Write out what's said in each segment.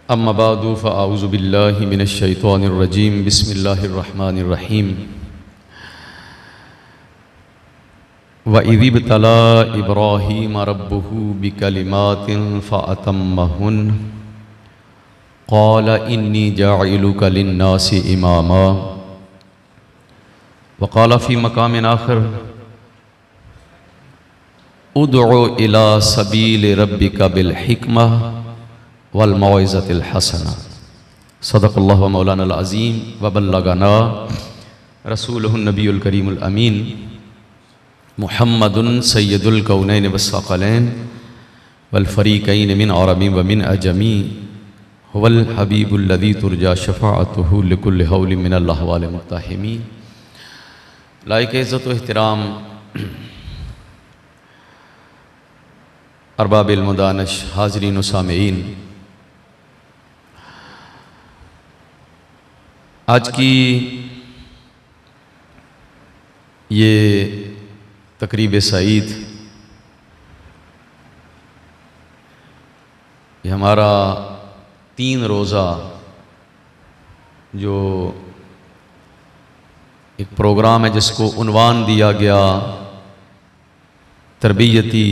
अम्मा बादु फ़अऊज़ु बिल्लाहि मिनश्शैतानिर्रजीम बिस्मिल्लाहिर्रहमानिर्रहीम व इज़िब्तला इब्राहीम रब्बुहु बिकलिमातिन फ़अतम्महुन्न क़ाल इन्नी जाइलुका लिन्नासि इमामा व क़ाल फ़ी मक़ामिन आख़र उदउ इला सबील रब्बिका बिल हिक्मा वल मौइज़तिल हसना सदक़ल्लाहु मौलाना अज़ीम व बल्लगना रसूलुहुन नबियुल करीमुल अमीन मुहम्मदुन सय्यदुल कौनैन वस्सक़लैन वल फ़रीक़ैन मिन अरबी व मिन अजमी हुवल हबीबुल लज़ी तुरजा शफ़ाअतुहु लिकुल्लि हौलिन मिनल अहवाल मुक़्तहिमी। लायक इज़्ज़त व एहतराम अरबाबिल मुदानश हाज़रीन व सामेईन, आज की ये तकरीब सईद ये हमारा 3 रोज़ा जो एक प्रोग्राम है जिसको उन्वान दिया गया तरबियती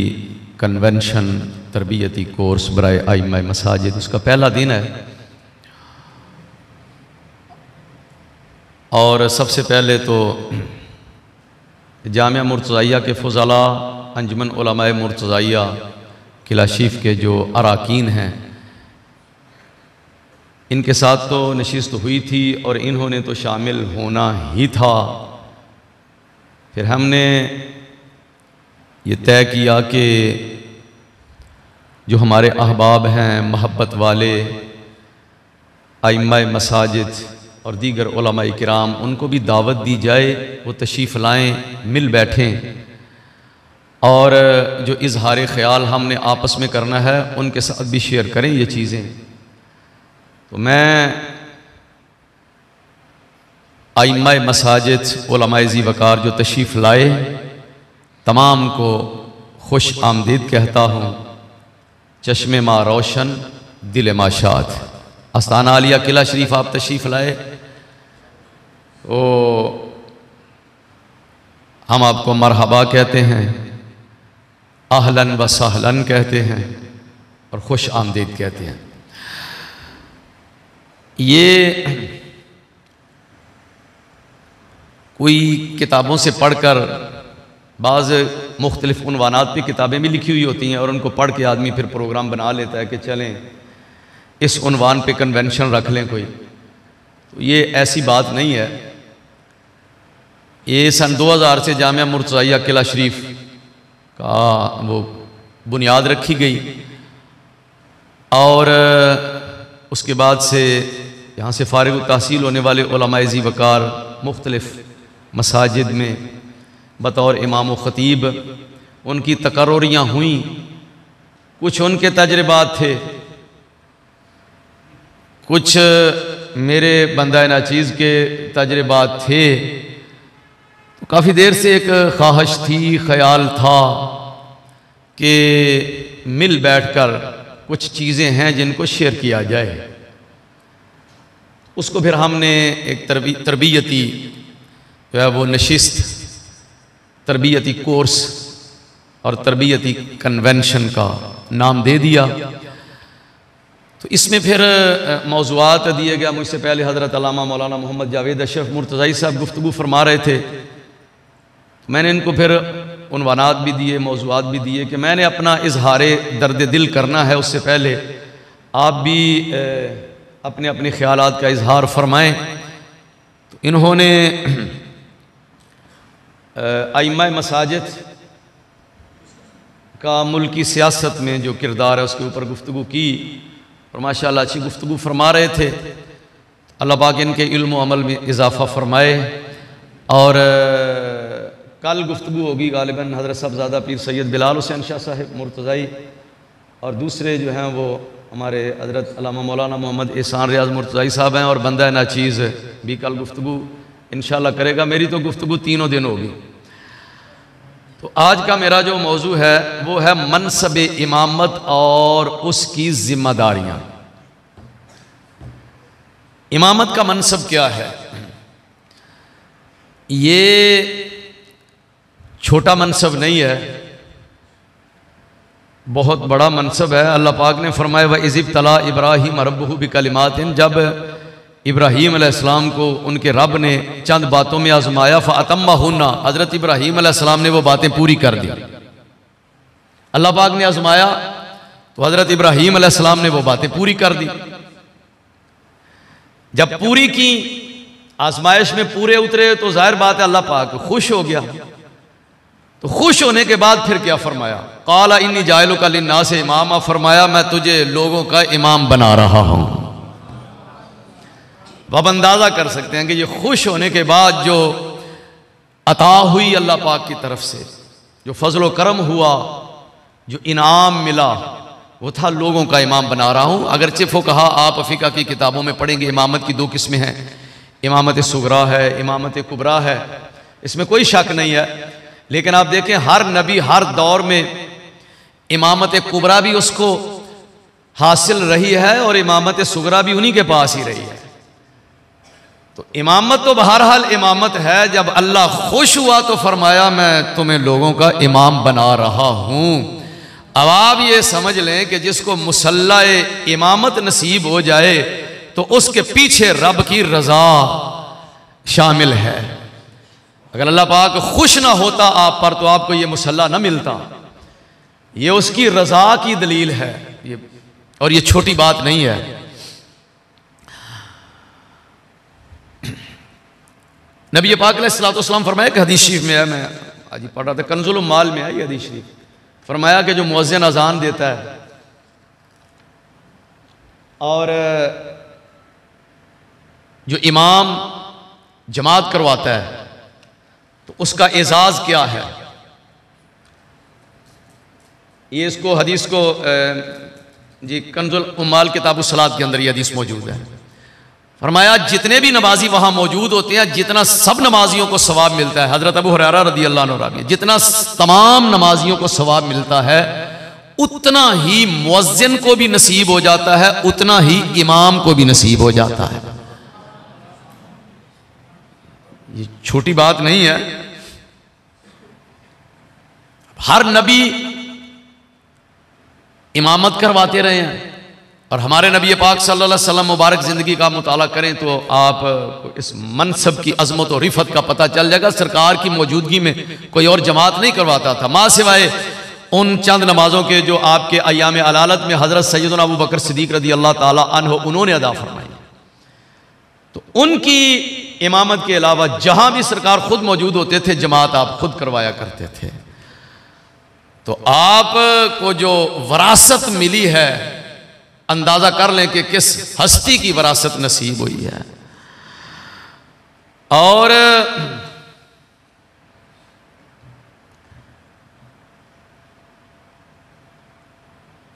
कन्वेंशन तरबियती कोर्स बराए आइम्मा मसाजिद, उसका पहला दिन है। और सबसे पहले तो जामिया मुर्तज़ाइया के फ़ुज़ला अंजुमन उलमाए मुर्तज़ाइया किलाशीफ़ के जो अराकीन हैं इनके साथ तो नशिस्त हुई थी और इन्होंने तो शामिल होना ही था। फिर हमने ये तय किया कि जो हमारे अहबाब हैं महब्बत वाले आइम्मा मसाजिद और दीगर उलमाए किराम उनको भी दावत दी जाए, वो तशरीफ़ लाएँ, मिल बैठें और जो इजहार ख़याल हमने आपस में करना है उनके साथ भी शेयर करें ये चीज़ें। तो मैं आइम्मा मसाजिद उलमाए ज़ीवकार जो तशरीफ़ लाए तमाम को खुश आमदीद कहता हूँ। चश्मे माँ रोशन दिल माँ शाद, आस्ताना आलिया किला शरीफ आप तशरीफ़ लाए तो हम आपको मरहबा कहते हैं, आहलन व सहलन कहते हैं और खुश आमदीद कहते हैं। ये कोई किताबों से पढ़कर बाज़ मुख्तलिफ़ उन्वानात पे किताबें भी लिखी हुई होती हैं और उनको पढ़ के आदमी फिर प्रोग्राम बना लेता है कि चलें इस उन्वान पे कन्वेंशन रख लें कोई, तो ये ऐसी बात नहीं है। ये सन 2000 से जामिया मुर्तज़ाइया किला शरीफ का वो बुनियाद रखी गई और उसके बाद से यहाँ से फ़ारिग़ तहसील होने वाले उलमाए ज़ीवकार मुख्तलिफ़ मसाजिद में बतौर इमाम व ख़तीब उनकी तकर्रुरियाँ हुई। कुछ उनके तजर्बात थे, कुछ मेरे बंदा नाचीज़ के तजर्बात थे। तो काफ़ी देर से एक ख्वाहिश थी, ख़याल था कि मिल बैठकर कुछ चीज़ें हैं जिनको शेयर किया जाए। उसको फिर हमने एक तरबियती जो है वो नशिस्त तरबियती कोर्स और तरबियती कन्वेंशन का नाम दे दिया। तो इसमें फिर मौज़ूआत दिए गया। मुझसे पहले हज़रत अल्लामा मौलाना मोहम्मद जावेद अशरफ मुर्तज़ाई साहब गुफ्तगू फरमा रहे थे, मैंने इनको फिर उन्वानात भी दिए, मौज़ूआत भी दिए कि मैंने अपना इजहार दर्द दिल करना है, उससे पहले आप भी अपने अपने ख़यालात का इजहार फरमाएँ। तो इन्होंने आइम्मा मसाजिद का मुल्की सियासत में जो किरदार है उसके ऊपर गुफ्तगू की और माशाअल्लाह अच्छी गुफ्तगू फरमा रहे थे। अल्लाह पाक इनके इल्म व अमल में इजाफ़ा फरमाए। और कल गुफ्तगू होगी गालिबन हज़रत साहबज़ादा पीर सैयद बिलाल हुसैन शाह साहिब मुर्तज़ाई और दूसरे जो हैं वो हमारे हज़रत अल्लामा मौलाना मोहम्मद एहसान रियाज़ मुर्तज़ाई साहब हैं और बंदा नाचीज़ भी कल गुफ्तगू इंशाअल्लाह करेगा। मेरी तो गुफ्तगू 3 दिन होगी। तो आज का मेरा जो मौजू है वो है मनसब इमामत और उसकी जिम्मेदारियाँ। इमामत का मनसब क्या है? ये छोटा मनसब नहीं है, बहुत बड़ा मनसब है। अल्लाह पाक ने फरमाया व इज़िब तला इब्राहीम रब्बुहु बिकलिमातिन, जब इब्राहीम अलैहिस्सलाम को उनके रब ने चंद बातों में आजमाया फ़अतम्महुन्ना, हज़रत इब्राहीम अलैहिस्सलाम ने वो बातें पूरी कर दी। अल्लाह पाक ने आजमाया तो हज़रत इब्राहीम अलैहिस्सलाम ने वो बातें पूरी कर दी। जब पूरी की, आजमाइश में पूरे उतरे, तो जाहिर बात है अल्लाह पाक खुश हो गया। तो खुश होने के बाद फिर क्या फरमाया? काला इन्नी जाइलुका लिन्नास इमामा, फरमाया मैं तुझे लोगों का इमाम बना रहा हूं। अब अंदाजा कर सकते हैं कि ये खुश होने के बाद जो अता हुई अल्लाह पाक की तरफ से, जो फजल करम हुआ, जो इनाम मिला, वो था लोगों का इमाम बना रहा हूं। अगरचे वो कहा आप फ़िक़्ह की किताबों में पढ़ेंगे इमामत की दो किस्में हैं, इमामत सुगरा है, इमामत कुबरा है, इसमें कोई शक नहीं है। लेकिन आप देखें हर नबी हर दौर में इमामत कुबरा भी उसको हासिल रही है और इमामत सुगरा भी उन्हीं के पास ही रही है। तो इमामत तो बहरहाल इमामत है। जब अल्लाह खुश हुआ तो फरमाया मैं तुम्हें लोगों का इमाम बना रहा हूं। अब आप ये समझ लें कि जिसको मुसल्ला इमामत नसीब हो जाए तो उसके पीछे रब की रजा शामिल है। अगर अल्लाह पाक खुश ना होता आप पर तो आपको ये मुसल्ला ना मिलता। ये उसकी रजा की दलील है ये, और ये छोटी बात नहीं है। नबी पाक अलैहिस्सलातु वस्सलाम फरमाया कि हदीस शरीफ में है, मैं आज ही पढ़ रहा था, कंजुल माल में है ये हदीस शरीफ, फरमाया कि जो मुअज्जिन अजान देता है और जो इमाम जमात करवाता है तो उसका एजाज क्या है। ये इसको हदीस को जी कंजुल उम्माल किताबुस सलात के अंदर ये हदीस मौजूद है। फरमाया जितने भी नमाजी वहां मौजूद होते हैं, जितना सब नमाजियों को सवाब मिलता है, हजरत अबू हुरैरा रदी अल्लाह अन्हु रावी, जितना तमाम नमाजियों को सवाब मिलता है उतना ही मुअज्जिन को भी नसीब हो जाता है, उतना ही इमाम को भी नसीब हो जाता है। ये छोटी बात नहीं है। हर नबी इमामत करवाते रहे हैं और हमारे नबी पाक सल्लल्लाहु अलैहि वसल्लम मुबारक ज़िंदगी का मुताला करें तो आप इस मनसब की अजमत और रिफत का पता चल जाएगा। सरकार की मौजूदगी में कोई और जमात नहीं करवाता था, माँ सिवाय उन चंद नमाजों के जो आपके अय्याम अलालत में हज़रत सैयदना अबू बकर सिद्दीक़ रज़ी अल्लाह ताला अन्हु उन्होंने अदा फरमाई। तो उनकी इमामत के अलावा जहाँ भी सरकार खुद मौजूद होते थे जमात आप खुद करवाया करते थे। तो आपको जो वरासत मिली है अंदाजा कर लें कि किस हस्ती की वरासत नसीब हुई है। और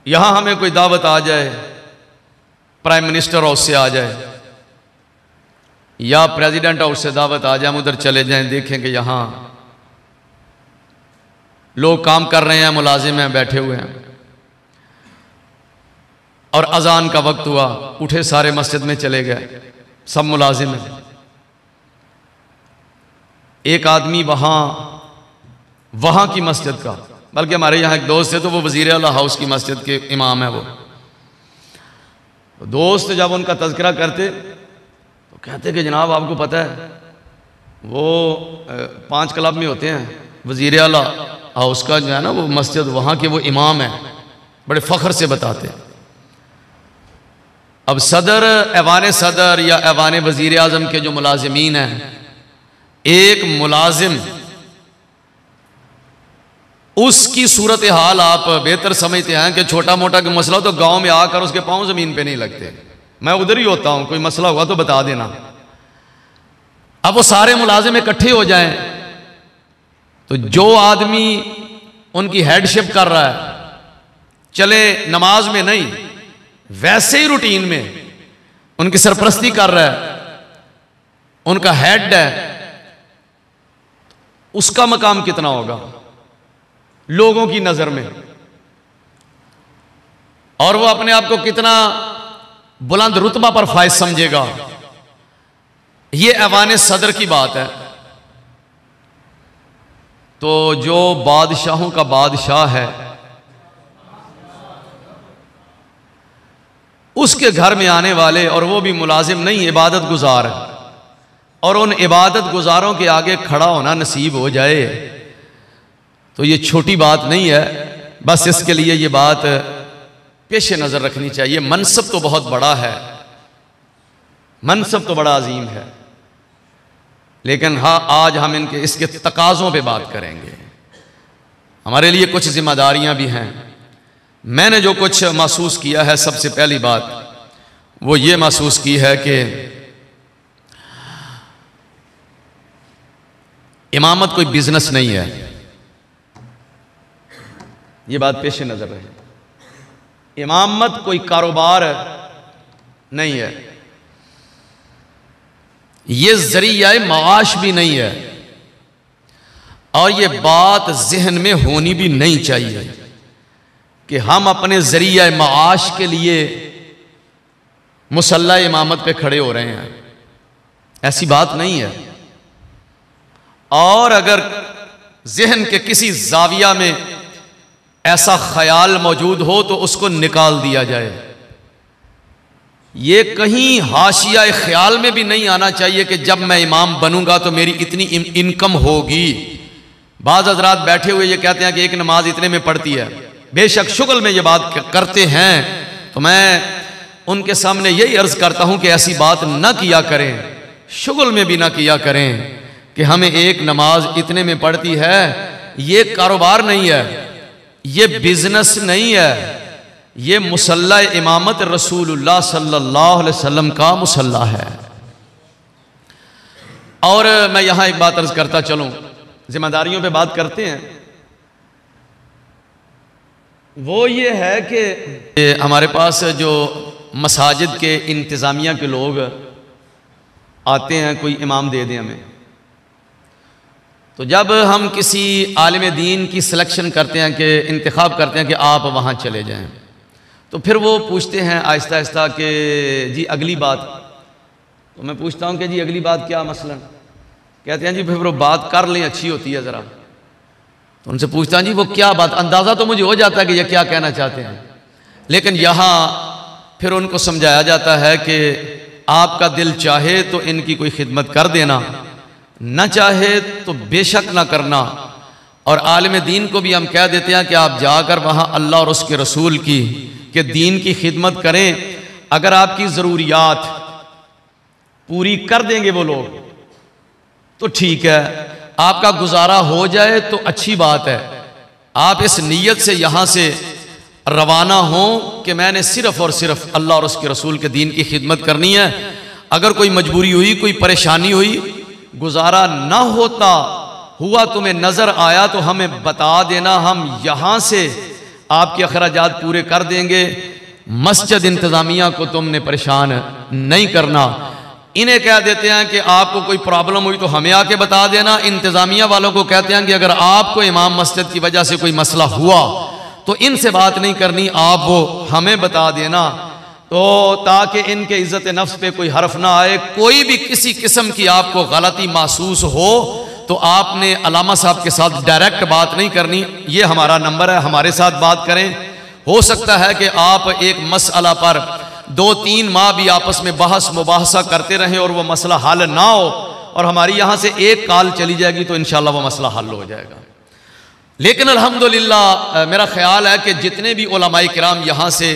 यहां हमें कोई दावत आ जाए, प्राइम मिनिस्टर हाउस से आ जाए या प्रेसिडेंट हाउस से दावत आ जाए, हम उधर चले जाएं, देखें कि यहां लोग काम कर रहे हैं, मुलाजिम हैं, बैठे हुए हैं और अजान का वक्त हुआ, उठे सारे मस्जिद में चले गए, सब मुलाजिम हैं। एक आदमी वहां की मस्जिद का, बल्कि हमारे यहाँ एक दोस्त थे तो वो वजीर आला हाउस की मस्जिद के इमाम है। वो दोस्त जब उनका तज़किरा करते तो कहते कि जनाब आपको पता है वो 5 क्लब में होते हैं, वजीर आला हाउस का जो है ना वो मस्जिद, वहाँ के वो इमाम है, बड़े फ़ख्र से बताते। अब सदर, ऐवान सदर या ऐवान वजीर आज़म के जो मुलाजिमीन हैं, एक मुलाजिम उसकी सूरत हाल आप बेहतर समझते हैं कि छोटा मोटा कोई मसला हो तो गांव में आकर उसके पांव ज़मीन पे नहीं लगते। मैं उधर ही होता हूँ, कोई मसला हुआ तो बता देना। अब वो सारे मुलाजिम इकट्ठे हो जाएं तो जो आदमी उनकी हेडशिप कर रहा है, चले नमाज में नहीं वैसे ही रूटीन में उनकी सरपरस्ती कर रहा है, उनका हेड है, उसका मकाम कितना होगा लोगों की नजर में, और वो अपने आप को कितना बुलंद रुतबा पर फायज समझेगा। ये ऐवान सदर की बात है। तो जो बादशाहों का बादशाह है उसके घर में आने वाले, और वो भी मुलाजिम नहीं, इबादत गुजार, और उन इबादत गुजारों के आगे खड़ा होना नसीब हो जाए तो ये छोटी बात नहीं है। बस इसके लिए ये बात पेश नज़र रखनी चाहिए। मनसब तो बहुत बड़ा है, मनसब तो बड़ा अजीम है, लेकिन हाँ आज हम इसके तकाज़ों पे बात करेंगे। हमारे लिए कुछ जिम्मेदारियां भी हैं। मैंने जो कुछ महसूस किया है, सबसे पहली बात वो ये महसूस की है कि इमामत कोई बिजनेस नहीं है। ये बात पेश नजर रहे। इमामत कोई कारोबार नहीं है, ये जरिया माश भी नहीं है, और ये बात जहन में होनी भी नहीं चाहिए कि हम अपने जरिया माश के लिए मुसल्ला इमामत पे खड़े हो रहे हैं। ऐसी बात नहीं है। और अगर जहन के किसी जाविया में ऐसा ख्याल मौजूद हो तो उसको निकाल दिया जाए। ये कहीं हाशिया ख्याल में भी नहीं आना चाहिए कि जब मैं इमाम बनूंगा तो मेरी इतनी इनकम होगी। बाज़ हज़रात बैठे हुए ये कहते हैं कि एक नमाज इतने में पड़ती है। बेशक शुगल में ये बात करते हैं, तो मैं उनके सामने यही अर्ज करता हूं कि ऐसी बात ना किया करें, शुगल में भी ना किया करें कि हमें एक नमाज इतने में पड़ती है। ये कारोबार नहीं है, ये बिजनेस नहीं है, ये मुसल्ला इमामत रसूलुल्लाह सल्लल्लाहु अलैहि वसल्लम का मुसल्ला है। और मैं यहां एक बात अर्ज करता चलूं, जिम्मेदारियों पे बात करते हैं। वो ये है कि हमारे पास जो मसाजिद के इंतज़ामिया के लोग आते हैं, कोई इमाम दे दें हमें, तो जब हम किसी आलिम दीन की सिलेक्शन करते हैं कि इंतखाब करते हैं कि आप वहाँ चले जाएं, तो फिर वो पूछते हैं आहिस्ता आहिस्ता कि जी अगली बात। तो मैं पूछता हूँ कि जी अगली बात क्या मसलन? कहते हैं जी फिर वो बात कर लें, अच्छी होती है ज़रा। तो उनसे पूछता हूँ जी वो क्या बात? अंदाज़ा तो मुझे हो जाता है कि ये क्या कहना चाहते हैं, लेकिन यहाँ फिर उनको समझाया जाता है कि आपका दिल चाहे तो इनकी कोई खिदमत कर देना, न चाहे तो बेशक ना करना। और आलिम दीन को भी हम कह देते हैं कि आप जाकर वहाँ अल्लाह और उसके रसूल की के दीन की खिदमत करें। अगर आपकी ज़रूरियात पूरी कर देंगे वो लोग तो ठीक है, आपका गुजारा हो जाए तो अच्छी बात है। आप इस नीयत से यहाँ से रवाना हों कि मैंने सिर्फ़ और सिर्फ अल्लाह और उसके रसूल के दीन की खिदमत करनी है। अगर कोई मजबूरी हुई, कोई परेशानी हुई, गुजारा ना होता हुआ, तुम्हें नज़र आया तो हमें बता देना, हम यहाँ से आपके अखराजात पूरे कर देंगे। मस्जिद इंतज़ामिया को तुमने परेशान नहीं करना। इन्हें कह देते हैं कि आपको कोई प्रॉब्लम हुई तो हमें आके बता देना। इंतज़ामिया वालों को कहते हैं कि अगर आपको इमाम मस्जिद की वजह से कोई मसला हुआ तो इनसे बात नहीं करनी, आप वो हमें बता देना, तो ताकि इनके इज़्ज़त नफ्स पे कोई हर्फ ना आए। कोई भी किसी किस्म की आपको गलती महसूस हो तो आपने अलामा साहब के साथ डायरेक्ट बात नहीं करनी। ये हमारा नंबर है, हमारे साथ बात करें। हो सकता है कि आप एक मसला पर 2-3 माह भी आपस में बहस मुबाहसा करते रहें और वो मसला हल ना हो, और हमारी यहाँ से एक कॉल चली जाएगी तो इंशाल्लाह वो मसला हल हो जाएगा। लेकिन अल्हम्दुलिल्लाह मेरा ख्याल है कि जितने भी उलमाए किराम यहाँ से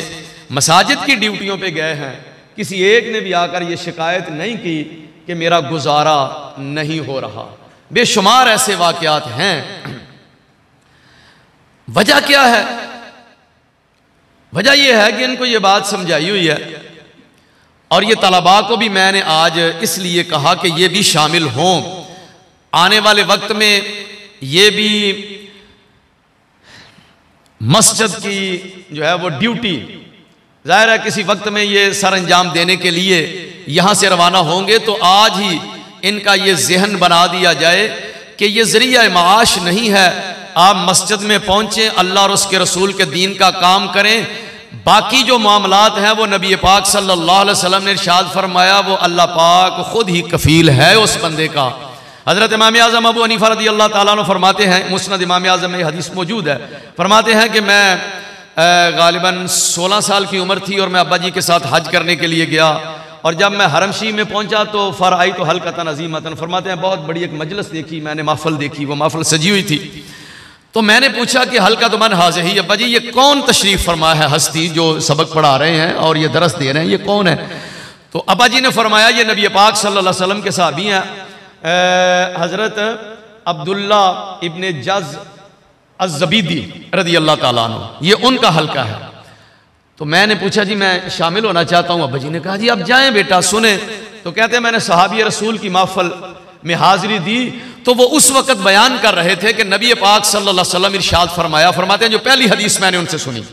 मसाजिद की ड्यूटियों पे गए हैं, किसी एक ने भी आकर ये शिकायत नहीं की कि मेरा गुजारा नहीं हो रहा। बेशुमार ऐसे वाक़यात हैं। वजह क्या है? वजह यह है कि इनको ये बात समझाई हुई है, और ये तलबा को भी मैंने आज इसलिए कहा कि ये भी शामिल हों। आने वाले वक्त में ये भी मस्जिद की जो है वो ड्यूटी, जाहिर है किसी वक्त में ये सर अंजाम देने के लिए यहाँ से रवाना होंगे, तो आज ही इनका ये जहन बना दिया जाए कि ये ज़रिया माश नहीं है। आप मस्जिद में पहुँचें, अल्लाह और उसके रसूल के दीन का काम करें। बाकी जो मामलात हैं वो नबी पाक सल्लल्लाहु अलैहि वसल्लम ने इरशाद फरमाया वो अल्लाह पाक खुद ही कफील है उस बंदे का। हज़रत इमाम आज़म अबू हनीफा रज़ी अल्लाह ताला अन्हु फरमाते हैं, मुस्नद इमाम आज़म में हदीस मौजूद है, फरमाते हैं कि मैं गालिबन 16 साल की उम्र थी और मैं अब्बा जी के साथ हज करने के लिए गया, और जब मैं हरम शरीफ में पहुंचा तो फ़रआई तो हल्कतन अज़ीमतन, फरमाते हैं बहुत बड़ी एक मजलिस देखी मैंने, महफिल देखी, वो महफिल सजी हुई थी। तो मैंने पूछा कि हल्का तो मन हाज़िही, अब्बा जी ये कौन तशरीफ़ फरमा है हस्ती जो सबक पढ़ा रहे हैं और ये दरस दे रहे हैं, ये कौन है? तो अब्बा जी ने फरमाया ये नबी पाक सल्लल्लाहु अलैहि वसल्लम के सहाबी हैं, हज़रत अब्दुल्ला इब्ने जज़ अज़्ज़बीदी रज़ी अल्लाह ताला अन्हु, ये उनका हल्का है। तो मैंने पूछा जी मैं शामिल होना चाहता हूँ। अब्बा जी ने कहा जी अब जाएं बेटा, सुने। तो कहते हैं मैंने सहाबी रसूल की महफिल में हाजिरी दी तो वो उस वक़्त बयान कर रहे थे कि नबी पाक सल्लल्लाहु अलैहि वसल्लम इरशाद फरमाया, फरमाते हैं जो पहली हदीस मैंने उनसे सुनी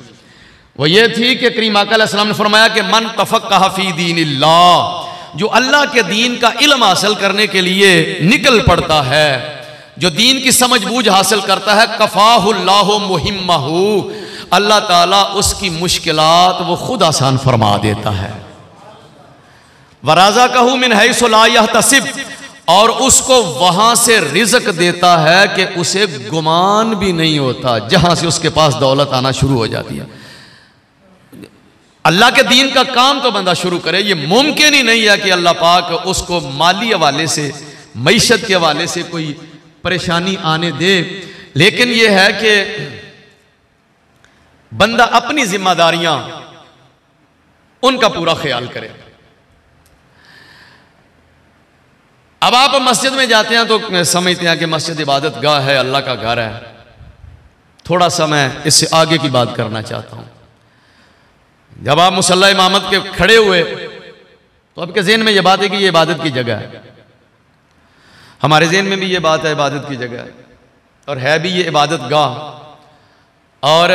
वो ये थी कि करीम आका अलैहि सलाम ने फरमाया कि मन तफक्कह फी दीनिल्लाह, जो अल्लाह के दीन का इल्म हासिल करने के लिए निकल पड़ता है, जो दीन की समझ बूझ हासिल करता है, कफ़ाहुल्लाहु मुहिम्महू, अल्लाह ताला उसकी मुश्किलात वो खुद आसान फरमा देता है। वराज़क़हू मिन हैसु ला यहतसिब, और उसको वहां से रिज़्क़ देता है कि उसे गुमान भी नहीं होता, जहां से उसके पास दौलत आना शुरू हो जाती है। अल्लाह के दीन का काम तो बंदा शुरू करे, ये मुमकिन ही नहीं है कि अल्लाह पाक उसको माली हवाले से, मईशत के हवाले से कोई परेशानी आने दे। लेकिन यह है कि बंदा अपनी जिम्मेदारियां उनका पूरा ख्याल करे। अब आप मस्जिद में जाते हैं तो समझते हैं कि मस्जिद इबादत गाह है, अल्लाह का घर है। थोड़ा सा मैं इससे आगे की बात करना चाहता हूं। जब आप मुसल्ला इमामत के खड़े हुए तो आपके ज़हन में यह बात है कि यह इबादत की जगह है। हमारे ज़हन में भी ये बात है इबादत की जगह है, और है भी ये इबादत गाह। और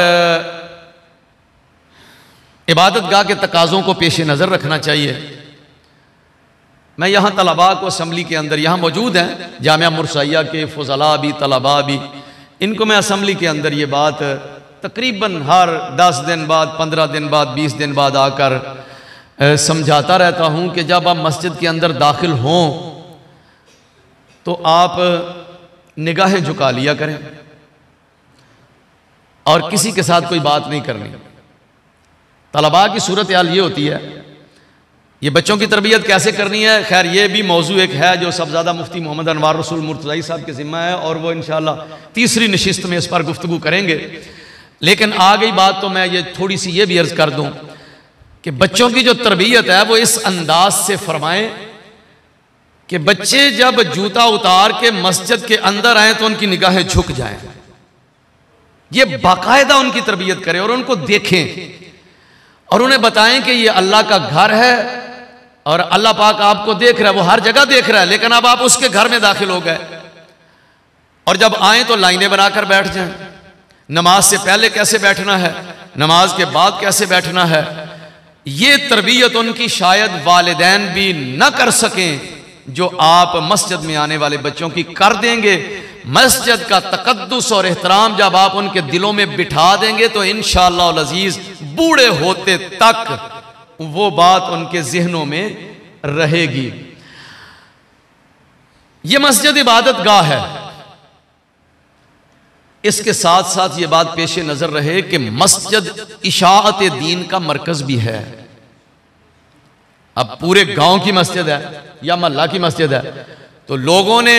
इबादत गाह के तकाज़ों को पेश नज़र रखना चाहिए। मैं यहाँ तलबा को असम्बली के अंदर यहाँ मौजूद हैं, जामिया मुर्सैया के फ़ुज़ला भी तलबा भी, इनको मैं असम्बली के अंदर ये बात तकरीबन हर 10 दिन बाद, 15 दिन बाद, 20 दिन बाद आकर समझाता रहता हूँ कि जब आप मस्जिद के अंदर दाखिल हों तो आप निगाहें झुका लिया करें और किसी के साथ कोई बात नहीं करनी। तलबा की सूरत हाल ये होती है, ये बच्चों की तरबियत कैसे करनी है, खैर ये भी मौजू एक है जो सबज़्यादा मुफ्ती मोहम्मद अनवार रसूल मुर्तज़ई साहब के ज़िम्मा है, और वो इंशाअल्लाह तीसरी नशिस्त में इस पर गुफ्तगू करेंगे। लेकिन आ गई बात तो मैं ये थोड़ी सी ये भी अर्ज़ कर दूँ कि बच्चों की जो तरबियत है वो इस अंदाज से फरमाएं कि बच्चे जब जूता उतार के मस्जिद के अंदर आए तो उनकी निगाहें झुक जाएं। ये बाकायदा उनकी तरबियत करें और उनको देखें और उन्हें बताएं कि ये अल्लाह का घर है और अल्लाह पाक आपको देख रहा है, वो हर जगह देख रहा है, लेकिन अब आप उसके घर में दाखिल हो गए और जब आए तो लाइनें बनाकर बैठ जाएं। नमाज से पहले कैसे बैठना है, नमाज के बाद कैसे बैठना है, ये तरबियत उनकी शायद वालिदैन भी न कर सकें जो आप मस्जिद में आने वाले बच्चों की कर देंगे। मस्जिद का तकद्दुस और एहतराम जब आप उनके दिलों में बिठा देंगे तो इंशाअल्लाह अज़ीज़ बूढ़े होते तक वो बात उनके ज़हनों में रहेगी। ये मस्जिद इबादत गाह है। इसके साथ साथ ये बात पेश नज़र रहे कि मस्जिद इशाअत दीन का मरकज़ भी है। अब पूरे गांव की मस्जिद है या मोहल्ला की मस्जिद है तो लोगों ने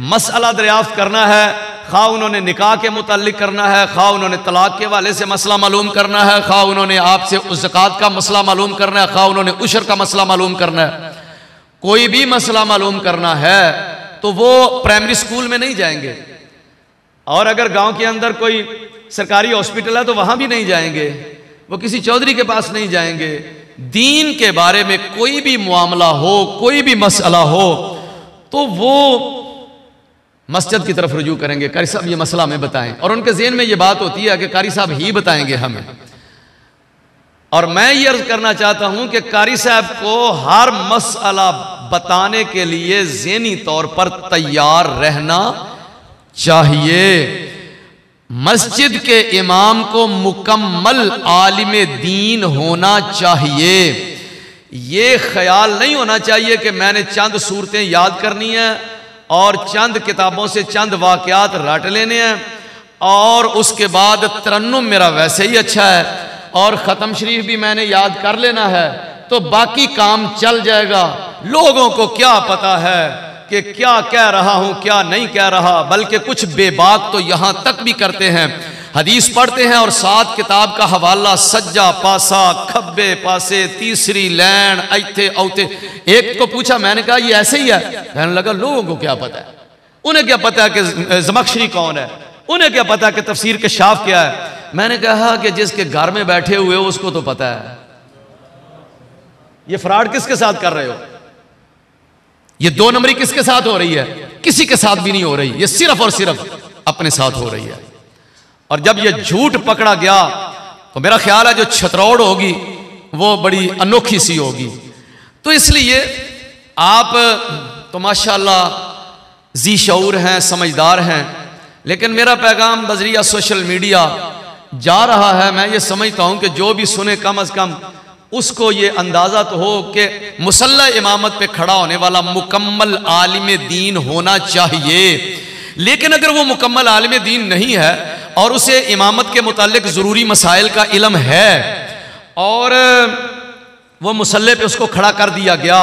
मसला दरियाफ्त करना है, खा उन्होंने निकाह के मुताल्लिक करना है, खा उन्होंने तलाक के वाले से मसला मालूम करना है, खा उन्होंने आपसे ज़कात का मसला मालूम करना है, खा उन्होंने उशर का मसला मालूम करना है। कोई भी मसला मालूम करना है तो वो प्राइमरी स्कूल में नहीं जाएंगे, और अगर गांव के अंदर कोई सरकारी हॉस्पिटल है तो वहां भी नहीं जाएंगे, वो किसी चौधरी के पास नहीं जाएंगे। दीन के बारे में कोई भी मामला हो, कोई भी मसला हो तो वो मस्जिद की तरफ रुजू करेंगे, कारी साहब ये मसला हमें बताएं, और उनके ज़हन में ये बात होती है कि कारी साहब ही बताएंगे हमें। और मैं ये अर्ज करना चाहता हूं कि कारी साहब को हर मसला बताने के लिए ज़हनी तौर पर तैयार रहना चाहिए। मस्जिद के इमाम को मुकम्मल आलिम दीन होना चाहिए। ये ख्याल नहीं होना चाहिए कि मैंने चंद सूरतें याद करनी है और चंद किताबों से चंद वाक़यात रट लेने हैं और उसके बाद तरन्नुम मेरा वैसे ही अच्छा है और ख़त्म शरीफ भी मैंने याद कर लेना है तो बाकी काम चल जाएगा। लोगों को क्या पता है कि क्या कह रहा हूं क्या नहीं कह रहा, बल्कि कुछ बेबाक तो यहां तक भी करते हैं, हदीस पढ़ते हैं और 7 किताब का हवाला, सज्जा पासा, खब्बे पासे, तीसरी लैन, ऐथे औते। एक को पूछा, मैंने कहा ये ऐसे ही है? कहने लगा लोगों को क्या पता है, उन्हें क्या पता है कि ज़मख़शरी कौन है, उन्हें क्या पता कि तफसीर के शाफ क्या है। मैंने कहा कि जिसके घर में बैठे हुए हो उसको तो पता है। ये फ्रॉड किसके साथ कर रहे हो, ये 2 नंबरी किसके साथ हो रही है? किसी के साथ भी नहीं हो रही, ये सिर्फ और सिर्फ अपने साथ हो रही है। और जब ये झूठ पकड़ा गया तो मेरा ख्याल है जो छतरौड़ होगी वो बड़ी अनोखी सी होगी। तो इसलिए आप तो माशाअल्लाह जी शऊर हैं, समझदार हैं, लेकिन मेरा पैगाम बजरिया सोशल मीडिया जा रहा है। मैं ये समझता हूं कि जो भी सुने कम अज कम उसको ये अंदाजा तो हो कि मुसल्ला इमामत पे खड़ा होने वाला मुकम्मल आलिम दीन होना चाहिए। लेकिन अगर वो मुकम्मल आलिम दीन नहीं है और उसे इमामत के मुतालिक ज़रूरी मसाइल का इल्म है और वो मुसल्ले पे उसको खड़ा कर दिया गया,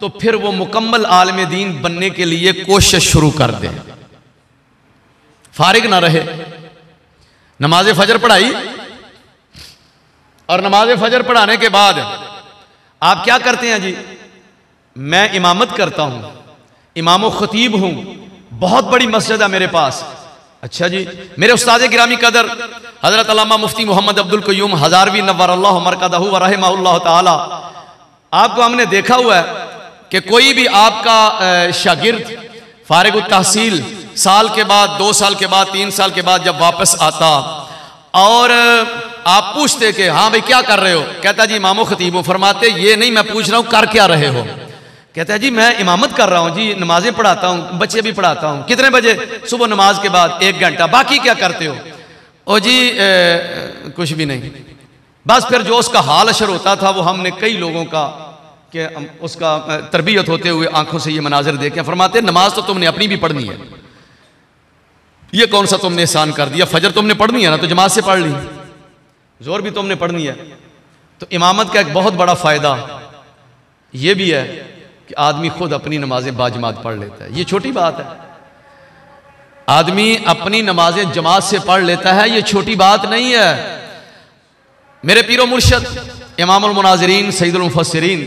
तो फिर वो मुकम्मल आलिम दीन बनने के लिए कोशिश शुरू कर दे, फारिग ना रहे। नमाज फजर पढ़ाई और नमाज फजर पढ़ाने के बाद आप क्या करते हैं जी? मैं इमामत करता हूं, इमाम खतीब हूं, बहुत बड़ी मस्जिद है मेरे पास। अच्छा जी, मेरे उस्ताद गिरामी कदर हजरत अल्लामा मुफ्ती मोहम्मद अब्दुल क़य्यूम हज़ारवी नव्वरल्लाहु मरकदहु व रहमहुल्लाह ताला, आपको हमने देखा हुआ है कि कोई भी आपका शागिर्द फारिग तहसील साल के बाद, 2 साल के बाद, 3 साल के बाद जब वापस आता और आप पूछते कि हाँ भाई क्या कर रहे हो, कहता जी इमाम खतीब हूं। फरमाते ये नहीं, मैं पूछ रहा हूं कर क्या रहे हो? कहता है जी मैं इमामत कर रहा हूं जी, नमाजें पढ़ाता हूं, बच्चे भी पढ़ाता हूं। कितने बजे? सुबह नमाज के बाद 1 घंटा। बाकी क्या करते हो? ओ जी कुछ भी नहीं। बस फिर जो उसका हाल अशर होता था वो हमने कई लोगों का कि उसका तरबियत होते हुए आंखों से ये मनाजिर देखे। फरमाते नमाज तो तुमने अपनी भी पढ़नी है, ये कौन सा तुमने एहसान कर दिया? फजर तुमने पढ़नी है ना तो जमात से पढ़ ली, जोर भी तुमने पढ़नी है। तो इमामत का एक बहुत बड़ा फ़ायदा ये भी है कि आदमी खुद अपनी नमाजें बाजमात पढ़ लेता है। ये छोटी बात है, आदमी अपनी नमाजें जमात से पढ़ लेता है, ये छोटी बात नहीं है। मेरे पीरो मुर्शद इमामुल मुनाज़िरीन सैयदुल मुफस्सिरीन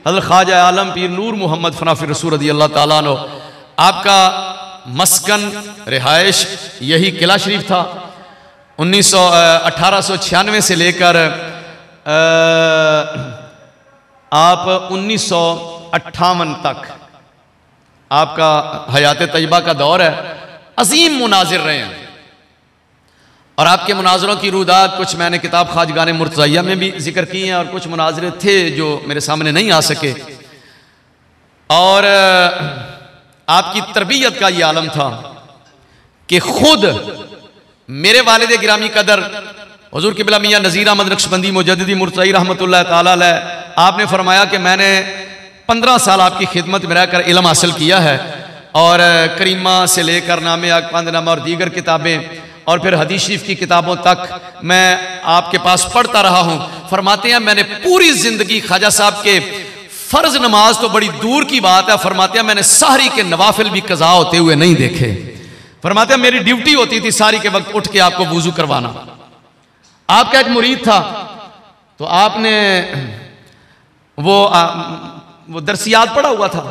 हज़रत ख्वाजा आलम पीर नूर मोहम्मद फनाफिर रसूल रज़ियल्लाहु ताला अन्हु, आपका मस्कन रिहाइश यही किला शरीफ था। 1896 से लेकर आप 1958 तक आपका हयात तय्यबा का दौर है। अजीम मुनाजिर रहे हैं और आपके मुनाजरों की रूदात कुछ मैंने किताब खाजगान मुर्तज़िया में भी जिक्र किए हैं और कुछ मुनाजरे थे जो मेरे सामने नहीं आ सके। और आपकी तरबियत का ये आलम था कि खुद मेरे वालिद गिरामी कदर हुजूर क़िबला मियाँ नज़ीर अहमद नक्शबंदी मुजद्दिदी मुर्तज़ी रहमतुल्लाह ताला अलैह, आपने फरमाया कि मैंने 15 साल आपकी खिदमत में रहकर इल्म हासिल किया है और करीमा से लेकर नामे आकपांदनामा और दीगर किताबें और फिर हदीस शरीफ की किताबों तक मैं आपके पास पढ़ता रहा हूँ। फरमाते हैं मैंने पूरी ज़िंदगी ख्वाजा साहब के फ़र्ज नमाज तो बड़ी दूर की बात है, फरमाते हैं मैंने सहरी के नवाफिल भी कज़ा होते हुए नहीं देखे। फरमाते हैं मेरी ड्यूटी होती थी सारी के वक्त उठ के आपको वुजू करवाना। आपका एक मुरीद था तो आपने वो दरसियात पढ़ा हुआ था,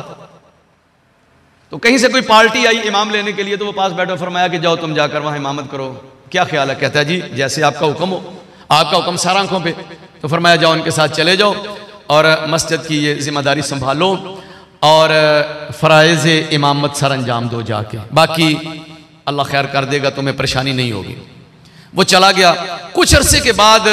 तो कहीं से कोई पार्टी आई इमाम लेने के लिए, तो वो पास बैठो, फरमाया कि जाओ तुम जाकर वहां इमामत करो, क्या ख्याल है? कहता है जी जैसे आपका हुक्म हो, आपका हुक्म सारा आंखों पे। तो फरमाया जाओ उनके साथ चले जाओ और मस्जिद की ये जिम्मेदारी संभालो और फ़राइज़ इमामत सर अंजाम दो जाके, बाकी अल्लाह खैर कर देगा, तुम्हें परेशानी नहीं होगी। वो चला गया। कुछ अरसे के बाद